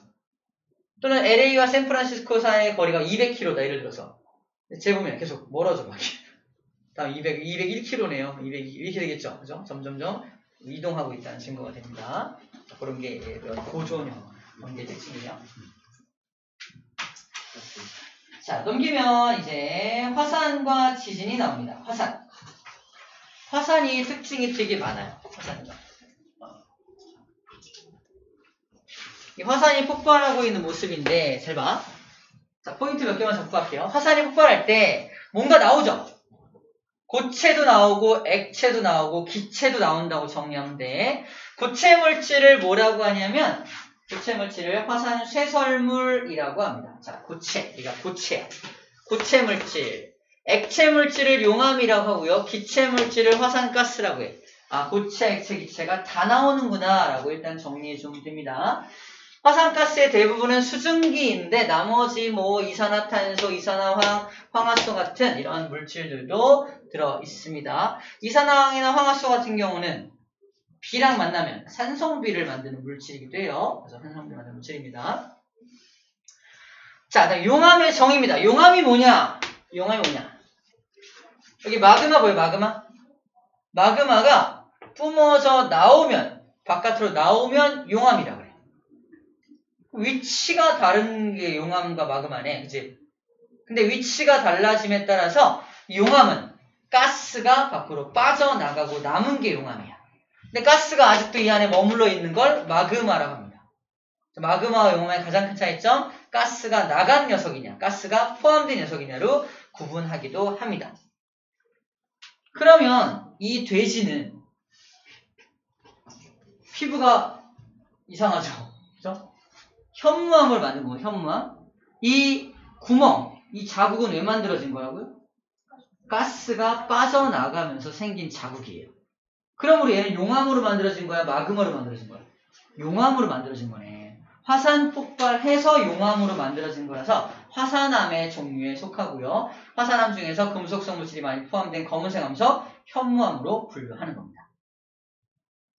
또는 LA와 샌프란시스코 사이의 거리가 200km다, 예를 들어서. 재보면 계속 멀어져, 막. 다음 201km네요. 200 이렇게 되겠죠. 그죠? 점점점 이동하고 있다는 증거가 됩니다. 그런 게 보존형 관계 특징이에요. 자, 넘기면 이제 화산과 지진이 나옵니다. 화산이 특징이 되게 많아요. 이 화산이 폭발하고 있는 모습인데, 잘 봐. 자, 포인트 몇 개만 잡고 갈게요. 화산이 폭발할 때 뭔가 나오죠? 고체도 나오고, 액체도 나오고, 기체도 나온다고 정리하면 돼. 고체 물질을 뭐라고 하냐면, 고체 물질을 화산 쇠설물이라고 합니다. 자, 고체. 그러니까 고체야. 고체 물질. 액체 물질을 용암이라고 하고요. 기체 물질을 화산가스라고 해. 아, 고체, 액체, 기체가 다 나오는구나 라고 일단 정리해 주면 됩니다. 화산가스의 대부분은 수증기인데 나머지 뭐 이산화탄소, 이산화황, 황화수 같은 이런 물질들도 들어 있습니다. 이산화황이나 황화수 같은 경우는 비랑 만나면 산성비를 만드는 물질이기도 해요. 그래서 산성비 만드는 물질입니다. 자, 다음 용암의 정의입니다. 용암이 뭐냐? 여기 마그마 보여요, 마그마? 마그마가 뿜어져 나오면, 바깥으로 나오면 용암이라 그래. 위치가 다른 게 용암과 마그마네, 그치? 근데 위치가 달라짐에 따라서 용암은 가스가 밖으로 빠져나가고 남은 게 용암이야. 근데 가스가 아직도 이 안에 머물러 있는 걸 마그마라고 합니다. 마그마와 용암의 가장 큰 차이점, 가스가 나간 녀석이냐, 가스가 포함된 녀석이냐로 구분하기도 합니다. 그러면 이 돼지는 피부가 이상하죠. 그죠? 현무암을 만든 거예요, 현무암. 이 구멍, 이 자국은 왜 만들어진 거라고요? 가스가 빠져나가면서 생긴 자국이에요. 그러므로 얘는 용암으로 만들어진 거야, 마그마로 만들어진 거야? 용암으로 만들어진 거네. 화산 폭발해서 용암으로 만들어진 거라서 화산암의 종류에 속하고요. 화산암 중에서 금속성 물질이 많이 포함된 검은색 암석, 현무암으로 분류하는 겁니다.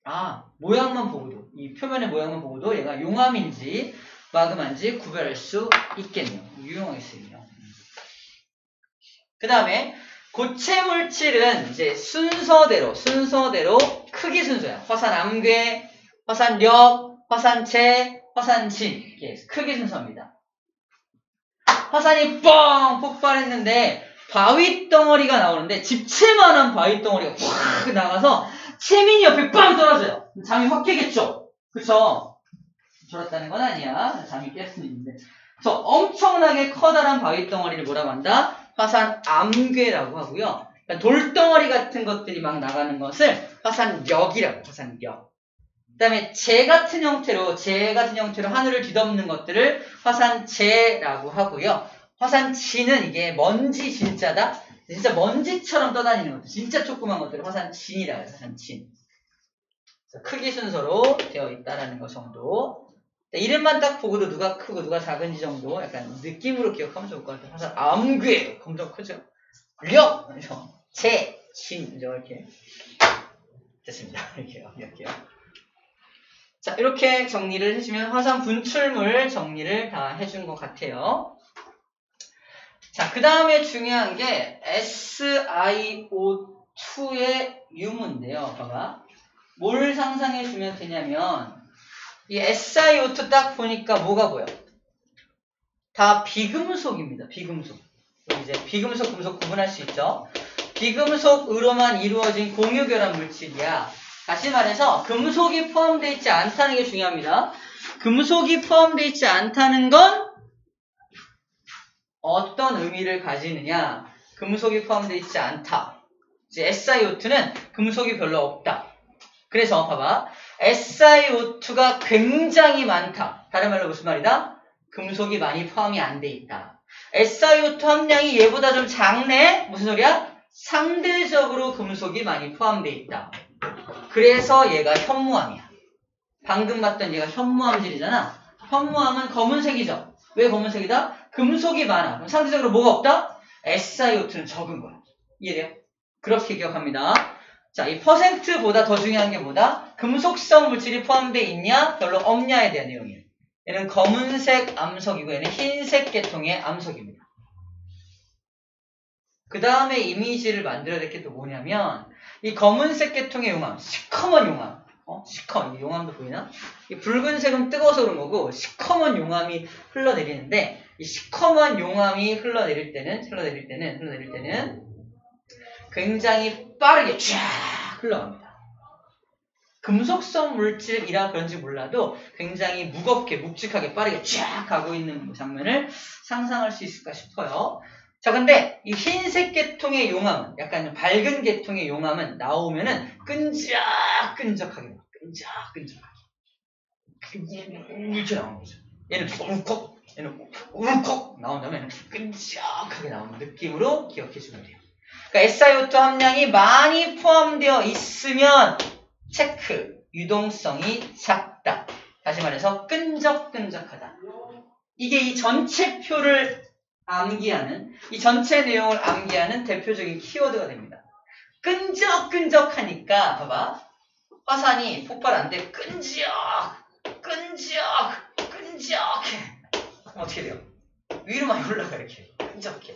아, 모양만 보고도, 이 표면의 모양만 보고도 얘가 용암인지 마그마인지 구별할 수 있겠네요. 유용하게 쓰이네요. 그 다음에 고체 물질은 이제 순서대로 크기 순서야. 화산암괴, 화산력, 화산재, 화산진, 이게 크기 순서입니다. 화산이 뻥 폭발했는데 바위 덩어리가 나오는데 집채만한 바위 덩어리가 확 나가서 채민이 옆에 빵 떨어져요. 잠이 확 깨겠죠? 그쵸? 졸았다는 건 아니야. 잠이 깰 수는 있는데. 그래서 엄청나게 커다란 바위 덩어리를 뭐라고 한다? 화산 암괴라고 하고요. 그러니까 돌덩어리 같은 것들이 막 나가는 것을 화산역이라고 해요. 화산역. 그 다음에 재 같은 형태로 하늘을 뒤덮는 것들을 화산재라고 하고요. 화산진은 이게 먼지 진짜다. 진짜 먼지처럼 떠다니는 것들, 진짜 조그만 것들을 화산진이라고 해요. 화산진. 크기 순서로 되어 있다라는 것 정도. 이름만 딱 보고도 누가 크고 누가 작은지 정도 약간 느낌으로 기억하면 좋을 것 같아요. 화산 암괴 엄청 크죠. 력, 재, 진 이렇게 됐습니다. 이렇게요. 자, 이렇게 정리를 해주면 화산 분출물 정리를 다 해준 것 같아요. 자, 그 다음에 중요한 게 SiO2의 유무인데요. 봐봐. 뭘 상상해주면 되냐면 이 SiO2 딱 보니까 뭐가 보여? 다 비금속입니다. 비금속. 이제 비금속, 금속 구분할 수 있죠. 비금속으로만 이루어진 공유결합 물질이야. 다시 말해서 금속이 포함되어 있지 않다는 게 중요합니다. 금속이 포함되어 있지 않다는 건 어떤 의미를 가지느냐? 금속이 포함되어 있지 않다. 이제 SiO2는 금속이 별로 없다. 그래서 봐봐. SiO2가 굉장히 많다. 다른 말로 무슨 말이다? 금속이 많이 포함이 안 돼 있다. SiO2 함량이 얘보다 좀 작네? 무슨 소리야? 상대적으로 금속이 많이 포함돼 있다. 그래서 얘가 현무암이야. 방금 봤던 얘가 현무암질이잖아. 현무암은 검은색이죠. 왜 검은색이다? 금속이 많아. 그럼 상대적으로 뭐가 없다? SiO2는 적은 거야. 이해돼요? 그렇게 기억합니다. 자, 이 퍼센트보다 더 중요한 게 뭐다? 금속성 물질이 포함되어 있냐? 별로 없냐에 대한 내용이에요. 얘는 검은색 암석이고 얘는 흰색 계통의 암석입니다. 그 다음에 이미지를 만들어야 될 게 또 뭐냐면 이 검은색 계통의 용암, 시커먼 용암. 시커먼, 이 용암도 보이나? 이 붉은색은 뜨거워서 그런 거고 시커먼 용암이 흘러내리는데 이 시커먼 용암이 흘러내릴 때는 굉장히 빠르게 쫙 흘러갑니다. 금속성 물질이라 그런지 몰라도 굉장히 무겁게 묵직하게 빠르게 쫙 가고 있는 장면을 상상할 수 있을까 싶어요. 자, 근데 이 흰색 계통의 용암은 약간 밝은 계통의 용암은 나오면은 끈적하게 이렇게 나오는 거죠. 얘는 울컥, 얘는 울컥 나온 다음에 끈적하게 나오는 느낌으로 기억해 주면 돼요. 그러니까 SiO2 함량이 많이 포함되어 있으면 체크, 유동성이 작다. 다시 말해서 끈적끈적하다. 이게 이 전체 표를 암기하는, 이 전체 내용을 암기하는 대표적인 키워드가 됩니다. 끈적끈적하니까 봐봐. 화산이 폭발 안 돼. 끈적해. 어떻게 돼요? 위로 많이 올라가 이렇게. 끈적해.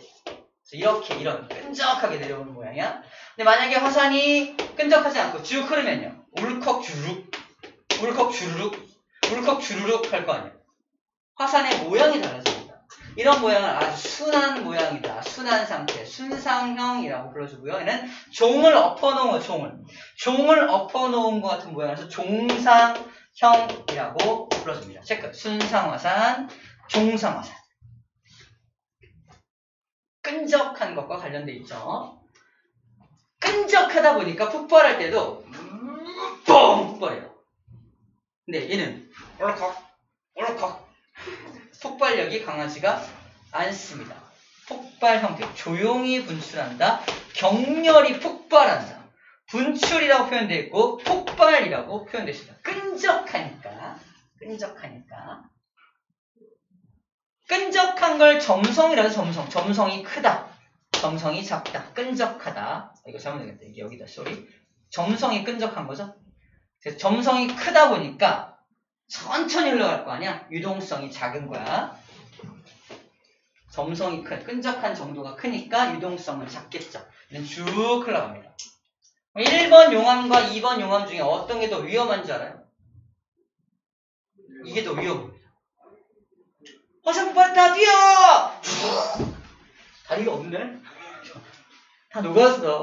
이런 끈적하게 내려오는 모양이야. 근데 만약에 화산이 끈적하지 않고 쭉 흐르면요. 울컥 주르륵 할 거 아니에요. 화산의 모양이 달라집니다. 이런 모양은 아주 순한 모양이다. 순한 상태, 순상형이라고 불러주고요. 얘는 종을 엎어놓은 거, 종을 엎어놓은 것 같은 모양이라서 종상형이라고 불러줍니다. 체크. 순상화산, 종상화산. 끈적한 것과 관련돼 있죠. 끈적하다 보니까 폭발할 때도 뻥 폭발해요. 근데 얘는 얼컥 폭발력이 강하지가 않습니다. 폭발 형태, 조용히 분출한다, 끈적하리 폭발한다. 분출이라고 표현되어 있고 폭발이라고 표현되어 있습니다. 끈적하니까 끈적한 걸 점성이라서 점성이 크다, 점성이 작다, 끈적하다. 이거 잘못되겠다. 이게 여기다 쏘리. 점성이 끈적한 거죠. 그래서 점성이 크다 보니까 천천히 흘러갈 거 아니야. 유동성이 작은 거야. 점성이 끈적한 정도가 크니까 유동성은 작겠죠. 쭉 흘러갑니다. 1번 용암과 2번 용암 중에 어떤 게 더 위험한 줄 알아요? 이게 더 위험합니다. 화산 폭발했다, 뛰어! 다리가 없네? 다 녹았어.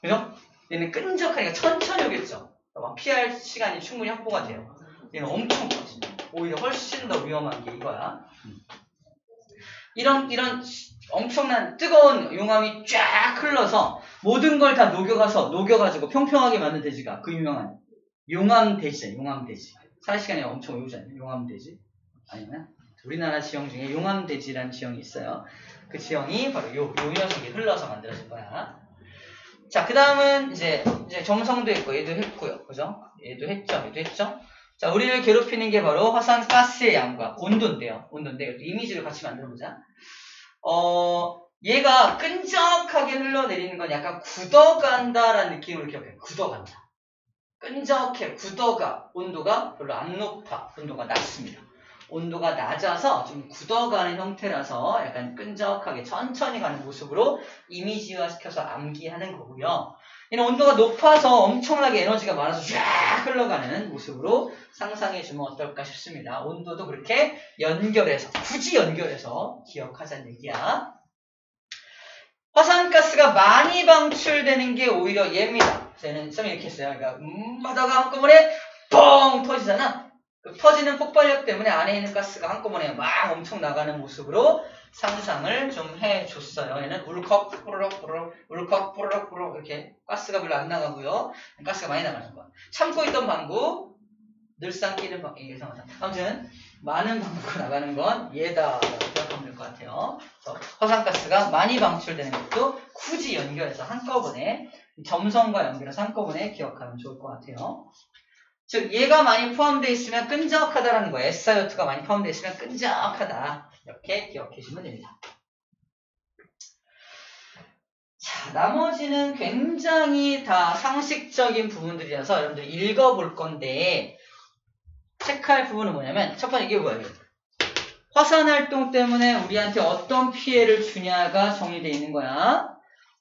그죠? 얘는 끈적하니까 천천히 오겠죠. 막 피할 시간이 충분히 확보가 돼요. 얘는 엄청 커지. 오히려 훨씬 더 위험한 게 이거야. 이런 엄청난 뜨거운 용암이 쫙 흘러서 모든 걸 다 녹여가지고 평평하게 만든 대지가 그 유명한 용암대지잖아요. 용암대지. 살 시간이 엄청 오잖아요. 용암대지. 아니면 우리나라 지형 중에 용암대지라는 지형이 있어요. 그 지형이 바로 요 녀석이 흘러서 만들어진 거야. 자, 그 다음은 이제 점성도 했고, 얘도 했고요. 그죠? 얘도 했죠. 자, 우리를 괴롭히는 게 바로 화산가스의 양과 온도인데요. 온도인데, 이미지를 같이 만들어보자. 얘가 끈적하게 흘러내리는 건 약간 굳어간다라는 느낌으로 기억해요. 굳어간다. 끈적해, 굳어가. 온도가 별로 안 높아. 온도가 낮습니다. 온도가 낮아서 좀 굳어가는 형태라서 약간 끈적하게 천천히 가는 모습으로 이미지화시켜서 암기하는 거고요. 얘는 온도가 높아서 엄청나게 에너지가 많아서 쫙 흘러가는 모습으로 상상해주면 어떨까 싶습니다. 온도도 그렇게 굳이 연결해서 기억하자는 얘기야. 화산가스가 많이 방출되는 게 오히려 얘입니다. 얘는 좀 이렇게 했어요. 그러니까 하다가 한꺼번에 뻥 터지잖아. 터지는 폭발력 때문에 안에 있는 가스가 한꺼번에 막 엄청 나가는 모습으로 상상을 좀 해줬어요. 얘는 울컥 뿌르륵 이렇게 가스가 별로 안 나가고요. 가스가 많이 나가는 거. 참고 있던 방구 늘상 끼는 방구 이상하다. 아무튼 많은 방구가 나가는 건 얘다라고 생각하면 될 것 같아요. 그래서 화산가스가 많이 방출되는 것도 굳이 연결해서 한꺼번에 점성과 연결해서 한꺼번에 기억하면 좋을 것 같아요. 즉 얘가 많이 포함되어 있으면 끈적하다라는 거예요. SiO2가 많이 포함되어 있으면 끈적하다. 이렇게 기억해 주시면 됩니다. 자, 나머지는 굉장히 다 상식적인 부분들이라서 여러분들이 읽어볼 건데 체크할 부분은 뭐냐면 첫 번째 이게 뭐예요? 화산활동 때문에 우리한테 어떤 피해를 주냐가 정의되어 있는 거야.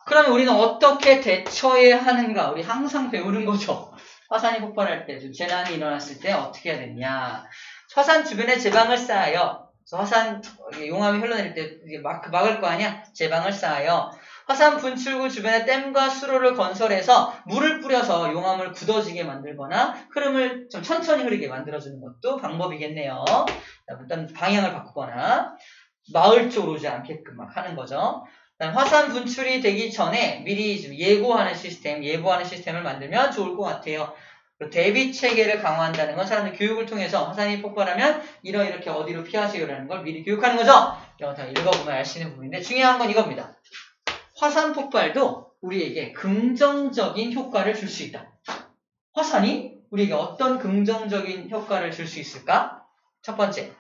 그러면 우리는 어떻게 대처해야 하는가? 우리 항상 배우는 거죠. 화산이 폭발할 때, 재난이 일어났을 때 어떻게 해야 되냐. 화산 주변에 제방을 쌓아요. 그래서 화산 용암이 흘러내릴 때 막을 거 아니야? 제방을 쌓아요. 화산 분출구 주변에 댐과 수로를 건설해서 물을 뿌려서 용암을 굳어지게 만들거나 흐름을 좀 천천히 흐르게 만들어주는 것도 방법이겠네요. 일단 방향을 바꾸거나 마을 쪽으로 오지 않게끔 막 하는 거죠. 화산 분출이 되기 전에 미리 좀 예보하는 시스템을 만들면 좋을 것 같아요. 대비 체계를 강화한다는 건 사람들 교육을 통해서 화산이 폭발하면 이렇게 어디로 피하세요라는 걸 미리 교육하는 거죠. 이거 다 읽어보면 알 수 있는 부분인데 중요한 건 이겁니다. 화산 폭발도 우리에게 긍정적인 효과를 줄 수 있다. 화산이 우리에게 어떤 긍정적인 효과를 줄 수 있을까? 첫 번째,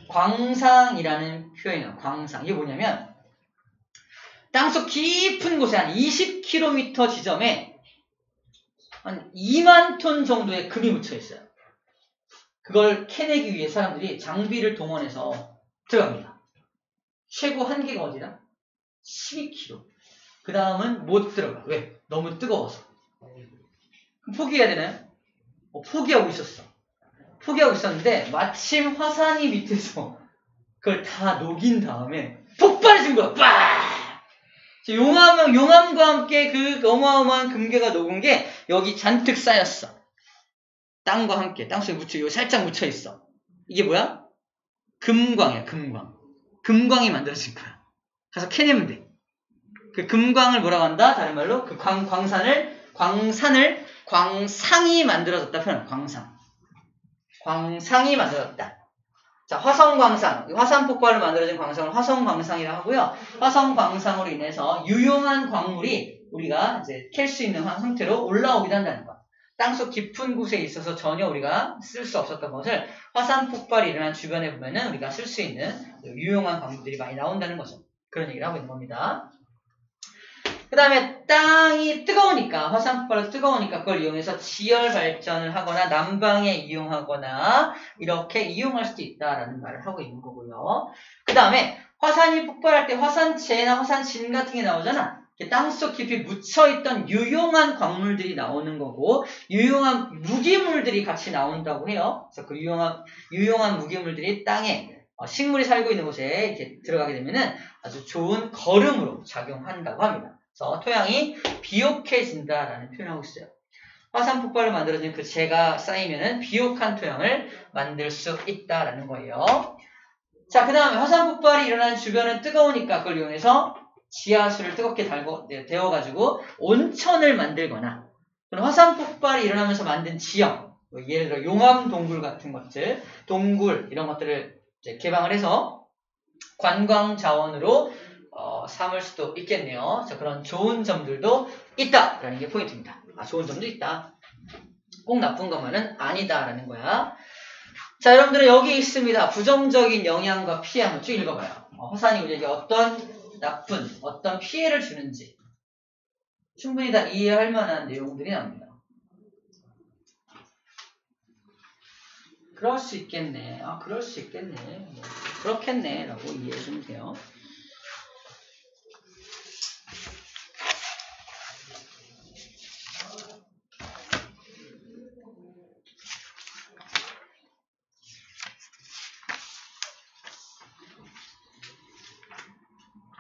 광상이라는 표현이에요. 광상. 이게 뭐냐면 땅속 깊은 곳에 한 20km 지점에 한 2만 톤 정도의 금이 묻혀 있어요. 그걸 캐내기 위해 사람들이 장비를 동원해서 들어갑니다. 최고 한계가 어디다? 12km. 그 다음은 못 들어가. 왜? 너무 뜨거워서. 그럼 포기해야 되나요? 포기하고 있었는데 마침 화산이 밑에서 그걸 다 녹인 다음에 폭발해진 거야. 빡! 용암과 함께 그 어마어마한 금괴가 녹은 게 여기 잔뜩 쌓였어. 땅과 함께. 땅속에 살짝 묻혀 있어. 이게 뭐야? 금광이야, 금광. 금광이 만들어진 거야. 가서 캐내면 돼. 그 금광을 뭐라고 한다? 다른 말로 그 광상이 만들어졌다 표현. 광상이 만들어졌다. 자, 화성광상. 화산 폭발로 만들어진 광상을 화성광상이라고 하고요. 화성광상으로 인해서 유용한 광물이 우리가 이제 캘 수 있는 형태로 올라오기도 한다는 거야. 땅속 깊은 곳에 있어서 전혀 우리가 쓸 수 없었던 것을 화산 폭발이 일어난 주변에 보면은 우리가 쓸 수 있는 유용한 광물들이 많이 나온다는 거죠. 그런 얘기를 하고 있는 겁니다. 그 다음에 땅이 뜨거우니까, 화산 폭발로 뜨거우니까 그걸 이용해서 지열 발전을 하거나 난방에 이용하거나 이렇게 이용할 수도 있다라는 말을 하고 있는 거고요. 그 다음에 화산이 폭발할 때 화산재나 화산진 같은 게 나오잖아. 땅속 깊이 묻혀있던 유용한 광물들이 나오는 거고 유용한 무기물들이 같이 나온다고 해요. 그래서 그 유용한 무기물들이 땅에 식물이 살고 있는 곳에 이렇게 들어가게 되면은 아주 좋은 거름으로 작용한다고 합니다. 그래서 토양이 비옥해진다라는 표현을 하고 있어요. 화산 폭발로 만들어진 그 재가 쌓이면은 비옥한 토양을 만들 수 있다라는 거예요. 자, 그 다음에 화산 폭발이 일어나는 주변은 뜨거우니까 그걸 이용해서 지하수를 뜨겁게 데워가지고 온천을 만들거나 또는 화산 폭발이 일어나면서 만든 지형, 예를 들어 용암 동굴 같은 것들, 동굴 이런 것들을 이제 개방을 해서 관광 자원으로 삼을 수도 있겠네요. 자, 그런 좋은 점들도 있다라는 게 포인트입니다. 좋은 점도 있다. 꼭 나쁜 것만은 아니다라는 거야. 자, 여러분들은 여기 있습니다. 부정적인 영향과 피해 한번 쭉 읽어봐요. 화산이 우리에게 어떤 나쁜, 어떤 피해를 주는지 충분히 다 이해할 만한 내용들이 나옵니다. 그럴 수 있겠네. 그럴 수 있겠네. 그렇겠네. 라고 이해해주면 돼요.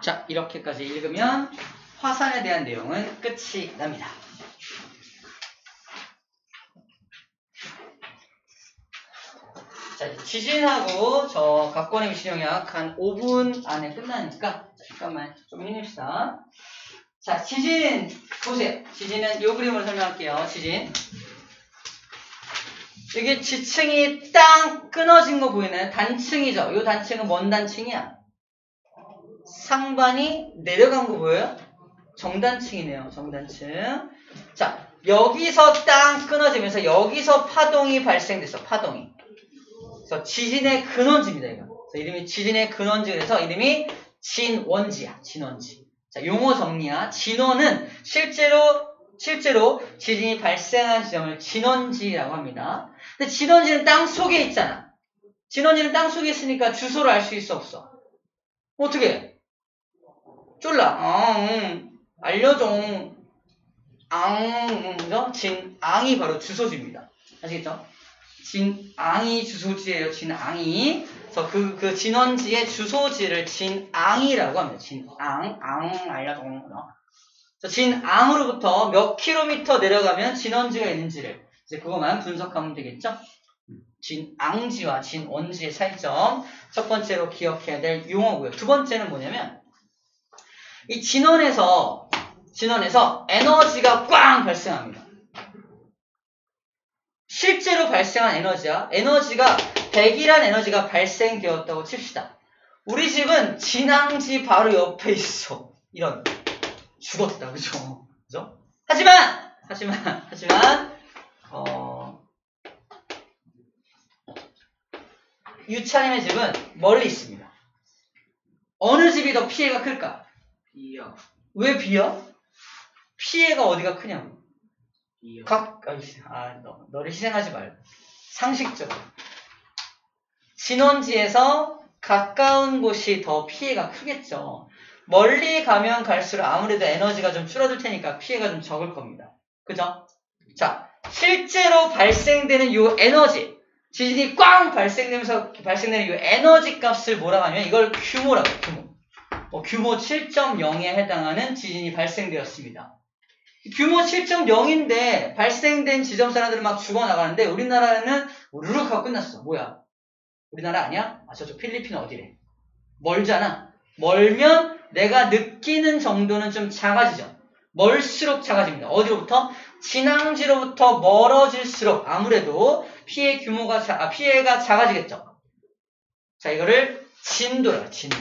자, 이렇게까지 읽으면 화산에 대한 내용은 끝이 납니다. 자, 지진하고 저 각권의 미시 영향 한 5분 안에 끝나니까 잠깐만 좀 힘냅시다. 자, 지진 보세요. 지진은 이 그림으로 설명할게요. 지진. 이게 지층이 땅 끊어진 거 보이나요? 단층이죠. 이 단층은 뭔 단층이야? 상반이 내려간 거 보여요? 정단층이네요. 정단층. 자, 여기서 땅 끊어지면서 여기서 파동이 발생됐어. 파동이. 그래서 지진의 근원지입니다. 이거. 그래서 이름이 지진의 근원지. 그래서 이름이 진원지야. 진원지. 자, 용어 정리야. 진원은 실제로 지진이 발생한 지점을 진원지라고 합니다. 근데 진원지는 땅 속에 있잖아. 진원지는 땅 속에 있으니까 주소를 알 수 있어 없어? 어떻게 해? 쫄라. 알려줘. 진앙이 바로 주소지입니다. 아시겠죠? 진앙이 주소지예요. 진앙이. 그래서 그 진원지의 주소지를 진앙이라고 합니다. 진앙, 알려줘. 그래서 진앙으로부터 몇 킬로미터 내려가면 진원지가 있는지를 이제 그것만 분석하면 되겠죠? 진앙지와 진원지의 차이점. 첫 번째로 기억해야 될 용어고요. 두 번째는 뭐냐면 이 진원에서 에너지가 꽝 발생합니다. 실제로 발생한 에너지야. 에너지가 100이란 에너지가 발생되었다고 칩시다. 우리 집은 진앙지 바로 옆에 있어. 이런 죽었다, 그죠? 하지만 유찬님의 집은 멀리 있습니다. 어느 집이 더 피해가 클까? B요. 왜 B야? 피해가 어디가 크냐고. B요. 너를 희생하지 말고. 상식적으로. 진원지에서 가까운 곳이 더 피해가 크겠죠. 멀리 가면 갈수록 아무래도 에너지가 좀 줄어들 테니까 피해가 좀 적을 겁니다. 그죠? 자, 실제로 발생되는 이 에너지, 지진이 꽝 발생되면서 발생되는 이 에너지 값을 뭐라고 하면 이걸 규모라고 해요. 규모 7.0에 해당하는 지진이 발생되었습니다. 규모 7.0인데 발생된 지점 사람들은 막 죽어나가는데 우리나라는 우르륵 하고 끝났어. 뭐야? 우리나라 아니야? 저쪽 필리핀 어디래? 멀잖아. 멀면 내가 느끼는 정도는 좀 작아지죠. 멀수록 작아집니다. 어디로부터? 진앙지로부터 멀어질수록 아무래도 피해가 작아지겠죠. 자, 이거를 진도야, 진도.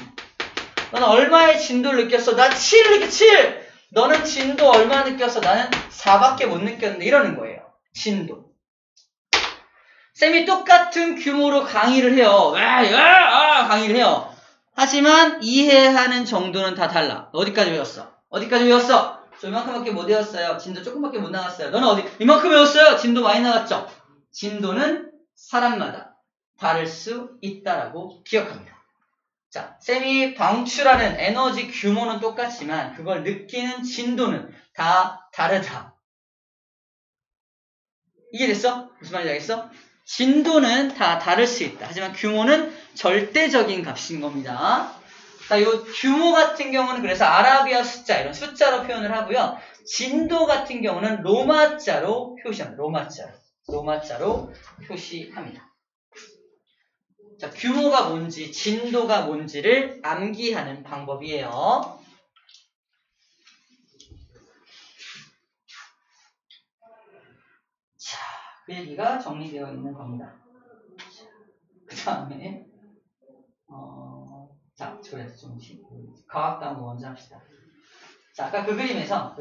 너는 얼마의 진도를 느꼈어? 나 7을 느꼈어, 7! 너는 진도 얼마 느꼈어? 나는 4밖에 못 느꼈는데 이러는 거예요. 진도. 쌤이 똑같은 규모로 강의를 해요. 강의를 해요. 하지만 이해하는 정도는 다 달라. 어디까지 외웠어? 저 이만큼밖에 못 외웠어요. 진도 조금밖에 못 나갔어요. 너는 이만큼 외웠어요. 진도 많이 나갔죠? 진도는 사람마다 다를 수 있다라고 기억합니다. 자, 쌤이 방출하는 에너지 규모는 똑같지만 그걸 느끼는 진도는 다 다르다. 이해됐어? 무슨 말인지 알겠어? 진도는 다 다를 수 있다. 하지만 규모는 절대적인 값인 겁니다. 자, 요 규모 같은 경우는 그래서 아라비아 숫자, 이런 숫자로 표현을 하고요. 진도 같은 경우는 로마자로 표시합니다. 로마자로 표시합니다. 자, 규모가 뭔지, 진도가 뭔지를 암기하는 방법이에요. 자, 그 얘기가 정리되어 있는 겁니다. 그 다음에, 자, 그래서 좀 과학도 한번 먼저 합시다. 자, 아까 그 그림에서,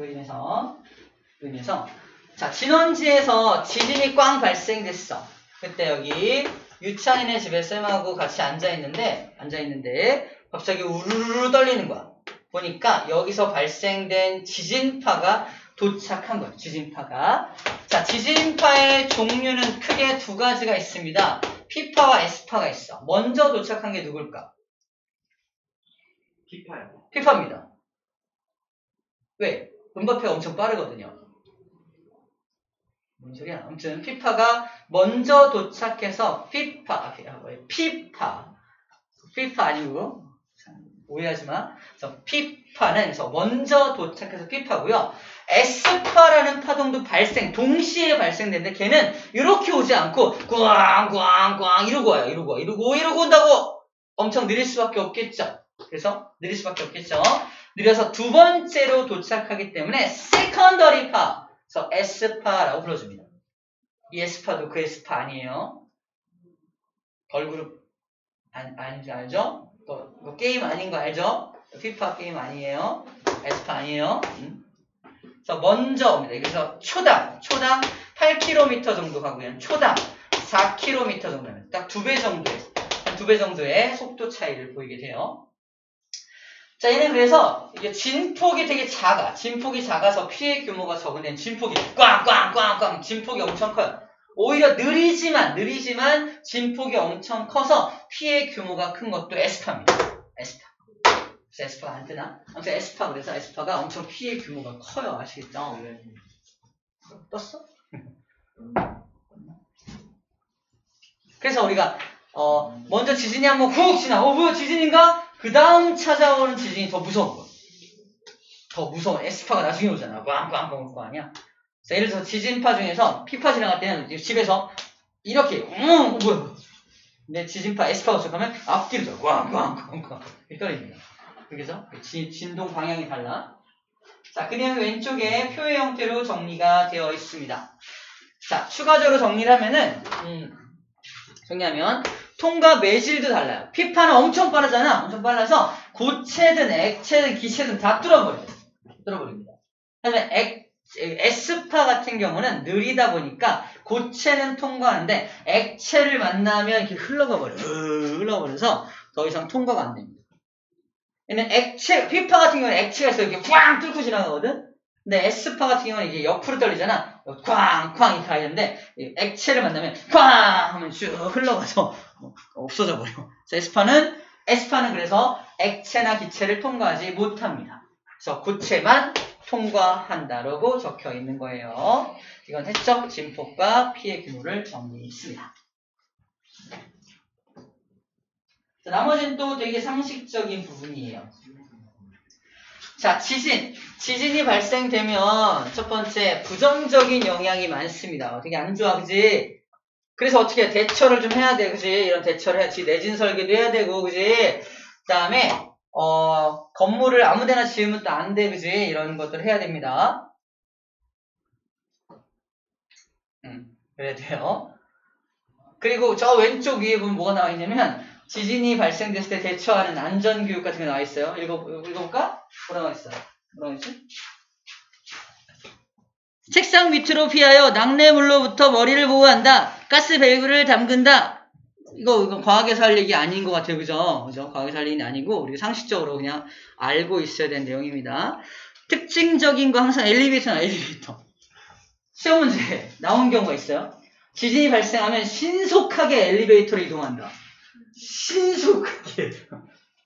자, 진원지에서 지진이 꽝 발생됐어. 그때 여기 유찬이네 집에 쌤하고 같이 앉아있는데 갑자기 우르르 떨리는 거야. 보니까 여기서 발생된 지진파가 도착한 거예요. 지진파가. 자, 지진파의 종류는 크게 두 가지가 있습니다. P파와 S파가 있어. 먼저 도착한 게 누굴까? P파요. P파입니다. 왜? 음바페가 엄청 빠르거든요. 뭔 소리야? 아무튼 P파가 먼저 도착해서 P파 아니고 오해하지 마. 그래서 P파는 그래서 먼저 도착해서 P파고요. S파라는 파동도 동시에 발생되는데 걔는 이렇게 오지 않고 꽝꽝꽝 이러고 와요. 이러고 온다고 엄청 느릴 수밖에 없겠죠. 느려서 두 번째로 도착하기 때문에 secondary 파, 그래서 S파라고 불러줍니다. 이 S파도 그 S파 아니에요. 걸그룹 아닌지 알죠? 또 게임 아닌 거 알죠? 피파 게임 아니에요. S파 아니에요. 그래서 먼저 옵니다. 그래서 초당 8km 정도 가고요. 초당 4km 정도면 딱 2배 정도의 속도 차이를 보이게 돼요. 자, 얘는 그래서 이게 진폭이 되게 진폭이 작아서 피해 규모가 적은 데는 진폭이 꽝꽝꽝꽝 진폭이 엄청 커요. 오히려 느리지만 진폭이 엄청 커서 피해 규모가 큰 것도 S파입니다. S파가 안 뜨나? 아무튼 S파, 그래서 S파가 엄청 피해 규모가 커요. 아시겠죠? 떴어? 그래서 우리가 먼저 지진이 한번 훅 지나. 뭐야 지진인가? 그 다음 찾아오는 지진이 더 무서운 거야. 더 무서운 S파가 나중에 오잖아. 꽝꽝꽝 올 거 아니야. 자, 예를 들어서 지진파 중에서 P파 지나갈 때는 집에서 이렇게 뭐야. 근데 지진파 S파가 도착하면 앞뒤로 져. 꽝꽝꽝꽝 헷갈립니다. 그래서 진동 방향이 달라. 자, 그냥 왼쪽에 표의 형태로 정리가 되어 있습니다. 자, 추가적으로 정리를 하면은 정리하면 통과 매질도 달라요. P파는 엄청 빠르잖아. 엄청 빨라서 고체든 액체든 기체든 다 뚫어버립니다. 하지만 S파 같은 경우는 느리다 보니까 고체는 통과하는데 액체를 만나면 이렇게 흘러버려서 더 이상 통과가 안 됩니다. 얘는 P파 같은 경우는 액체가 있어 이렇게 꽝 뚫고 지나가거든. 근데 S파 같은 경우는 이게 옆으로 떨리잖아. 꽝꽝 이렇게 가야 되는데 액체를 만나면 꽝 하면 쭉 흘러가서 없어져 버려. S파는 그래서 액체나 기체를 통과하지 못합니다. 그래서 고체만 통과한다라고 적혀 있는 거예요. 이건 해적 진폭과 피해 규모를 정리했습니다. 자, 나머지는 또 되게 상식적인 부분이에요. 자, 지진이 발생되면 첫 번째 부정적인 영향이 많습니다. 되게 안 좋아, 그지? 그래서 어떻게 대처를 좀 해야 돼, 그지? 이런 대처를 해야지. 내진 설계도 해야 되고, 그지? 그 다음에 건물을 아무데나 지으면 또 안 돼, 그지? 이런 것들을 해야 됩니다. 그래야 돼요. 그리고 저 왼쪽 위에 보면 뭐가 나와 있냐면 지진이 발생됐을 때 대처하는 안전교육 같은 게 나와 있어요. 읽어볼까? 뭐라 나와 있어요? 뭐라고 있지? 책상 밑으로 피하여 낙뢰물로부터 머리를 보호한다. 가스 밸브를 잠근다. 이거 과학에서 할 얘기 아닌 것 같아요. 그죠? 과학에서 할 얘기는 아니고 우리 상식적으로 그냥 알고 있어야 되는 내용입니다. 특징적인 거 항상 엘리베이터나 엘리베이터. 시험 문제 나온 경우가 있어요. 지진이 발생하면 신속하게 엘리베이터로 이동한다.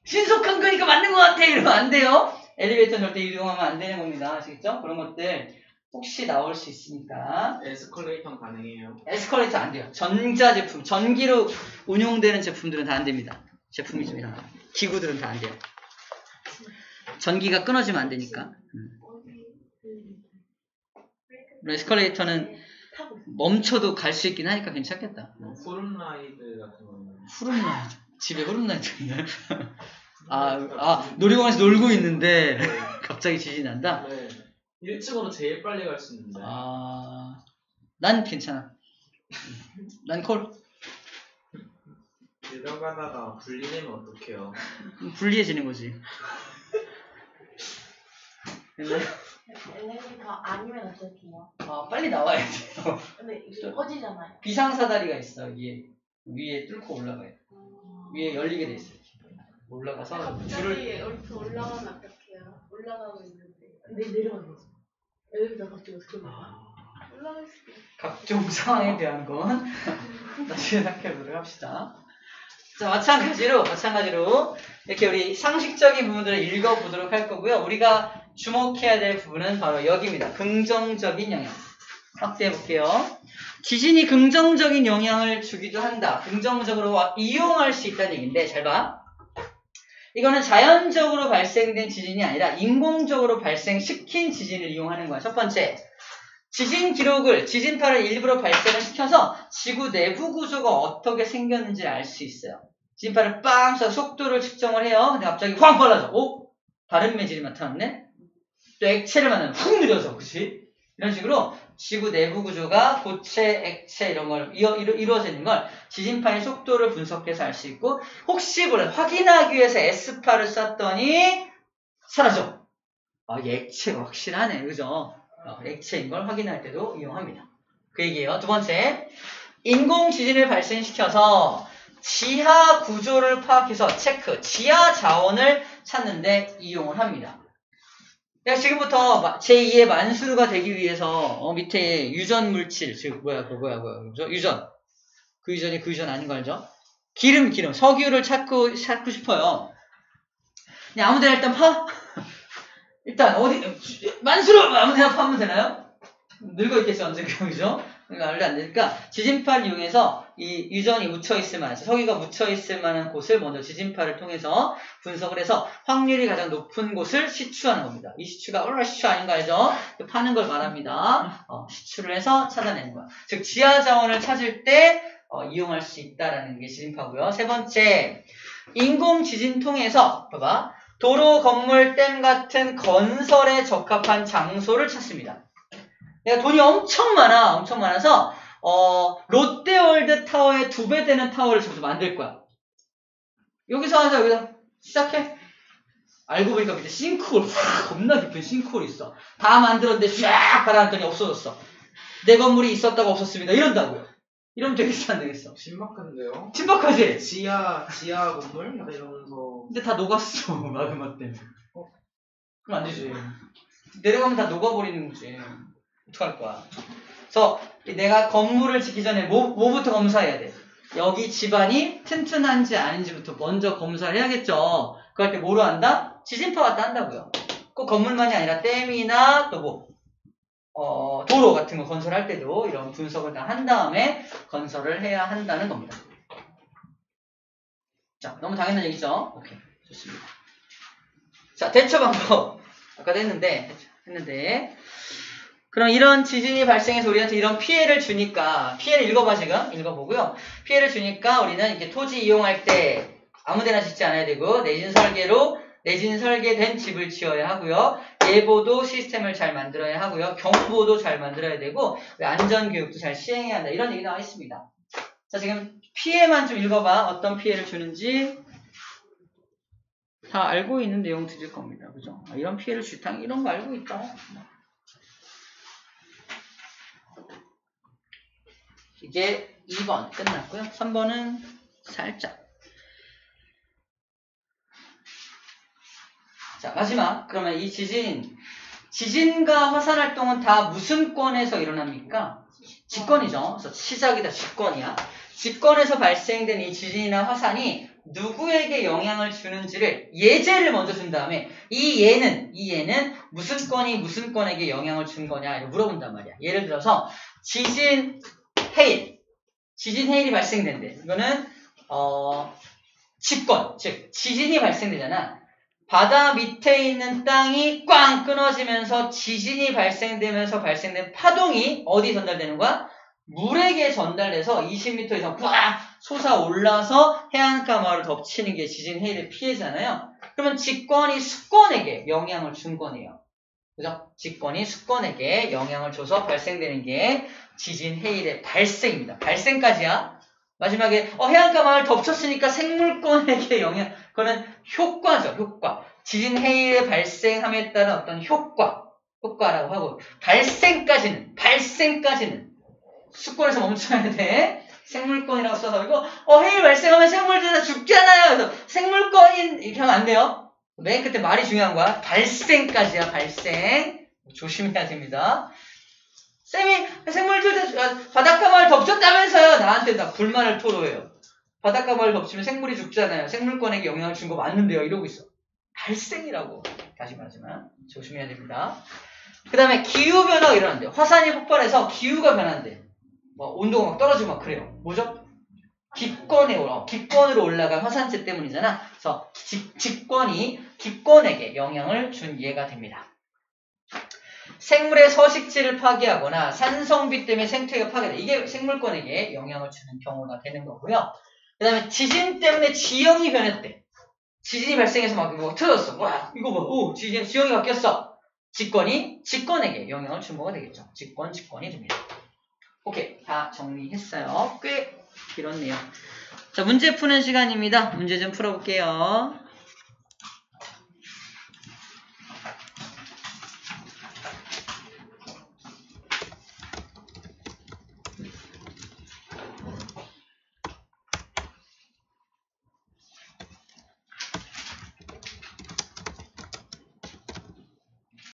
신속한 거니까 맞는 것 같아. 이러면 안 돼요. 엘리베이터는 절대 이동하면 안 되는 겁니다. 아시겠죠? 그런 것들 혹시 나올 수 있으니까. 에스컬레이터는 가능해요. 에스컬레이터 안 돼요. 전자제품, 전기로 운용되는 제품들은 다 안 됩니다. 제품이 좀 이런 거. 기구들은 다 안 돼요. 전기가 끊어지면 안 되니까. 에스컬레이터는 멈춰도 갈 수 있긴 하니까 괜찮겠다. 후룸라이드 같은 거는. 후룸라이드. 집에 후룸라이드 있나요? 놀이공원에서 놀고 있는데 갑자기 지진이 난다? 네. 1층으로 제일 빨리 갈 수 있는데. 난 괜찮아. 난 콜. 들어가다가 분리되면 어떡해요? 불리해지는 거지. 엘리베이터 아니면 어떡해요? 빨리 나와야 돼요. 근데 이게 꺼지잖아요. 비상사다리가 있어. 위에 뚫고 올라가요. 위에 열리게 돼 있어요. 올라가서 줄을 이렇게 올라가면 어떡해요? 올라가고 있는데 내려가면 되죠. 엘리베이터 갑자기 어떻게 올라갈 수도 있어요. 각종 상황에 대한 건 나중에 생각해보도록 합시다. 자, 마찬가지로 이렇게 우리 상식적인 부분들을 읽어보도록 할 거고요. 우리가 주목해야 될 부분은 바로 여기입니다. 긍정적인 영향. 확대해 볼게요. 지진이 긍정적인 영향을 주기도 한다. 긍정적으로 이용할 수 있다는 얘기인데 잘 봐. 이거는 자연적으로 발생된 지진이 아니라 인공적으로 발생시킨 지진을 이용하는 거야. 첫 번째, 지진 기록을, 지진파를 일부러 발생을 시켜서 지구 내부 구조가 어떻게 생겼는지 알 수 있어요. 지진파를 빵 쏴서 속도를 측정을 해요. 근데 갑자기 확 빨라져. 다른 매질이 나타났네? 또 액체를 만나면 훅 느려져. 그치? 이런 식으로 지구 내부 구조가 고체, 액체 이런 걸 이루어져 있는 걸 지진파의 속도를 분석해서 알 수 있고, 혹시 몰라 확인하기 위해서 S파를 쐈더니 사라져. 이 액체가 확실하네. 그죠? 액체인 걸 확인할 때도 이용합니다. 그 얘기예요. 두 번째, 인공 지진을 발생시켜서 지하 구조를 파악해서 지하 자원을 찾는데 이용을 합니다. 지금부터 제2의 만수르가 되기 위해서 밑에 유전 물질, 즉 그죠? 유전. 그 유전이 아닌 거 알죠? 기름, 석유를 찾고 싶어요. 그냥 아무데나 일단 파. 일단 만수르 아무데나 파면 되나요? 늙어 있겠죠 언젠가, 그죠? 원래 안 되니까 지진파를 이용해서 이 유전이 묻혀있을 만한, 석유가 묻혀있을 만한 곳을 먼저 지진파를 통해서 분석을 해서 확률이 가장 높은 곳을 시추하는 겁니다. 이 시추가 시추 아닌 거 알죠? 파는 걸 말합니다. 시추를 해서 찾아내는 거야. 즉 지하 자원을 찾을 때 이용할 수 있다라는 게 지진파고요. 세 번째, 인공 지진통에서 봐봐, 도로, 건물, 댐 같은 건설에 적합한 장소를 찾습니다. 내가 돈이 엄청 많아서 롯데월드 타워의 2배 되는 타워를 지금 만들 거야. 여기서 시작해. 알고 보니까 밑에 싱크홀, 겁나 깊은 싱크홀이 있어. 다 만들었는데 쫙 가라앉더니 없어졌어. 내 건물이 있었다가 없었습니다. 이런다고요. 이러면 되겠어, 안 되겠어? 신박한데요? 신박하지? 지하 건물? 이러면서. 근데 다 녹았어, 마그마 때문에. 그럼 안 되지. 내려가면 다 녹아버리는 거지. 어떡할 거야. 그래서 내가 건물을 짓기 전에 뭐부터 검사해야 돼? 여기 집안이 튼튼한지 아닌지부터 먼저 검사를 해야겠죠. 그럴 때 뭐로 한다? 지진파가 딴다고요. 꼭 건물만이 아니라 댐이나 또 도로 같은 거 건설할 때도 이런 분석을 다 한 다음에 건설을 해야 한다는 겁니다. 자, 너무 당연한 얘기죠? 오케이, 좋습니다. 자, 대처 방법. 아까도 했는데 그럼 이런 지진이 발생해서 우리한테 이런 피해를 주니까, 피해를 읽어봐, 지금. 읽어보고요. 피해를 주니까 우리는 이렇게 토지 이용할 때 아무데나 짓지 않아야 되고, 내진 설계된 집을 지어야 하고요. 예보도 시스템을 잘 만들어야 하고요. 경보도 잘 만들어야 되고, 안전교육도 잘 시행해야 한다. 이런 얘기 나와 있습니다. 자, 지금 피해만 좀 읽어봐. 어떤 피해를 주는지. 다 알고 있는 내용들일 겁니다. 그죠? 이런 피해를 주다, 이런 거 알고 있다. 이제 2번 끝났고요. 3번은 살짝. 자, 마지막. 그러면 이 지진과 화산 활동은 다 무슨 권에서 일어납니까? 직권이죠. 그래서 시작이다, 직권이야. 직권에서 발생된 이 지진이나 화산이 누구에게 영향을 주는지를 예제를 먼저 준 다음에 이 얘는 무슨 건이 무슨 건에게 영향을 준 거냐 이렇게 물어본단 말이야. 예를 들어서 지진 해일이 발생된대. 이거는 직권, 즉 지진이 발생되잖아. 바다 밑에 있는 땅이 꽝 끊어지면서 지진이 발생되면서 발생된 파동이 어디 전달되는 거야? 물에게 전달돼서 20m 이상 꽉 솟아올라서 해안가 마을을 덮치는 게 지진 해일의 피해잖아요. 그러면 직권이 수권에게 영향을 준 거네요. 그죠? 직권이 수권에게 영향을 줘서 발생되는 게 지진 해일의 발생입니다. 발생까지야. 마지막에 해안가 마을 덮쳤으니까 생물권에게 영향, 그거는 효과죠. 효과. 지진 해일의 발생함에 따른 어떤 효과라고 하고 발생까지는 수권에서 멈춰야 돼. 생물권이라고 써서 이거 해일 발생하면 생물들 다 죽잖아요. 그래서 생물권인 이렇게 하면 안 돼요. 맨 끝에 말이 중요한 거야. 발생까지야. 발생. 조심해야 됩니다. 쌤이 생물들 바닷가 마을 덮쳤다면서요. 나한테 다 불만을 토로해요. 바닷가 마을 덮치면 생물이 죽잖아요. 생물권에게 영향을 준 거 맞는데요. 이러고 있어. 발생이라고. 다시 말하지만 조심해야 됩니다. 그 다음에 기후변화가 일어난대요. 화산이 폭발해서 기후가 변한대. 온도가 막 떨어지고 막 그래요. 뭐죠? 기권으로 올라간 화산재 때문이잖아. 그래서 직권이 기권에게 영향을 준 예가 됩니다. 생물의 서식지를 파괴하거나 산성비 때문에 생태계가 파괴돼. 이게 생물권에게 영향을 주는 경우가 되는 거고요. 그 다음에 지진 때문에 지형이 변했대. 지진이 발생해서 막 이거 틀어졌어. 와, 이거 봐. 지형이 바뀌었어. 직권에게 영향을 준 거가 되겠죠. 직권이 됩니다. 오케이. 다 정리했어요. 꽤 길었네요. 자, 문제 푸는 시간입니다. 문제 좀 풀어볼게요.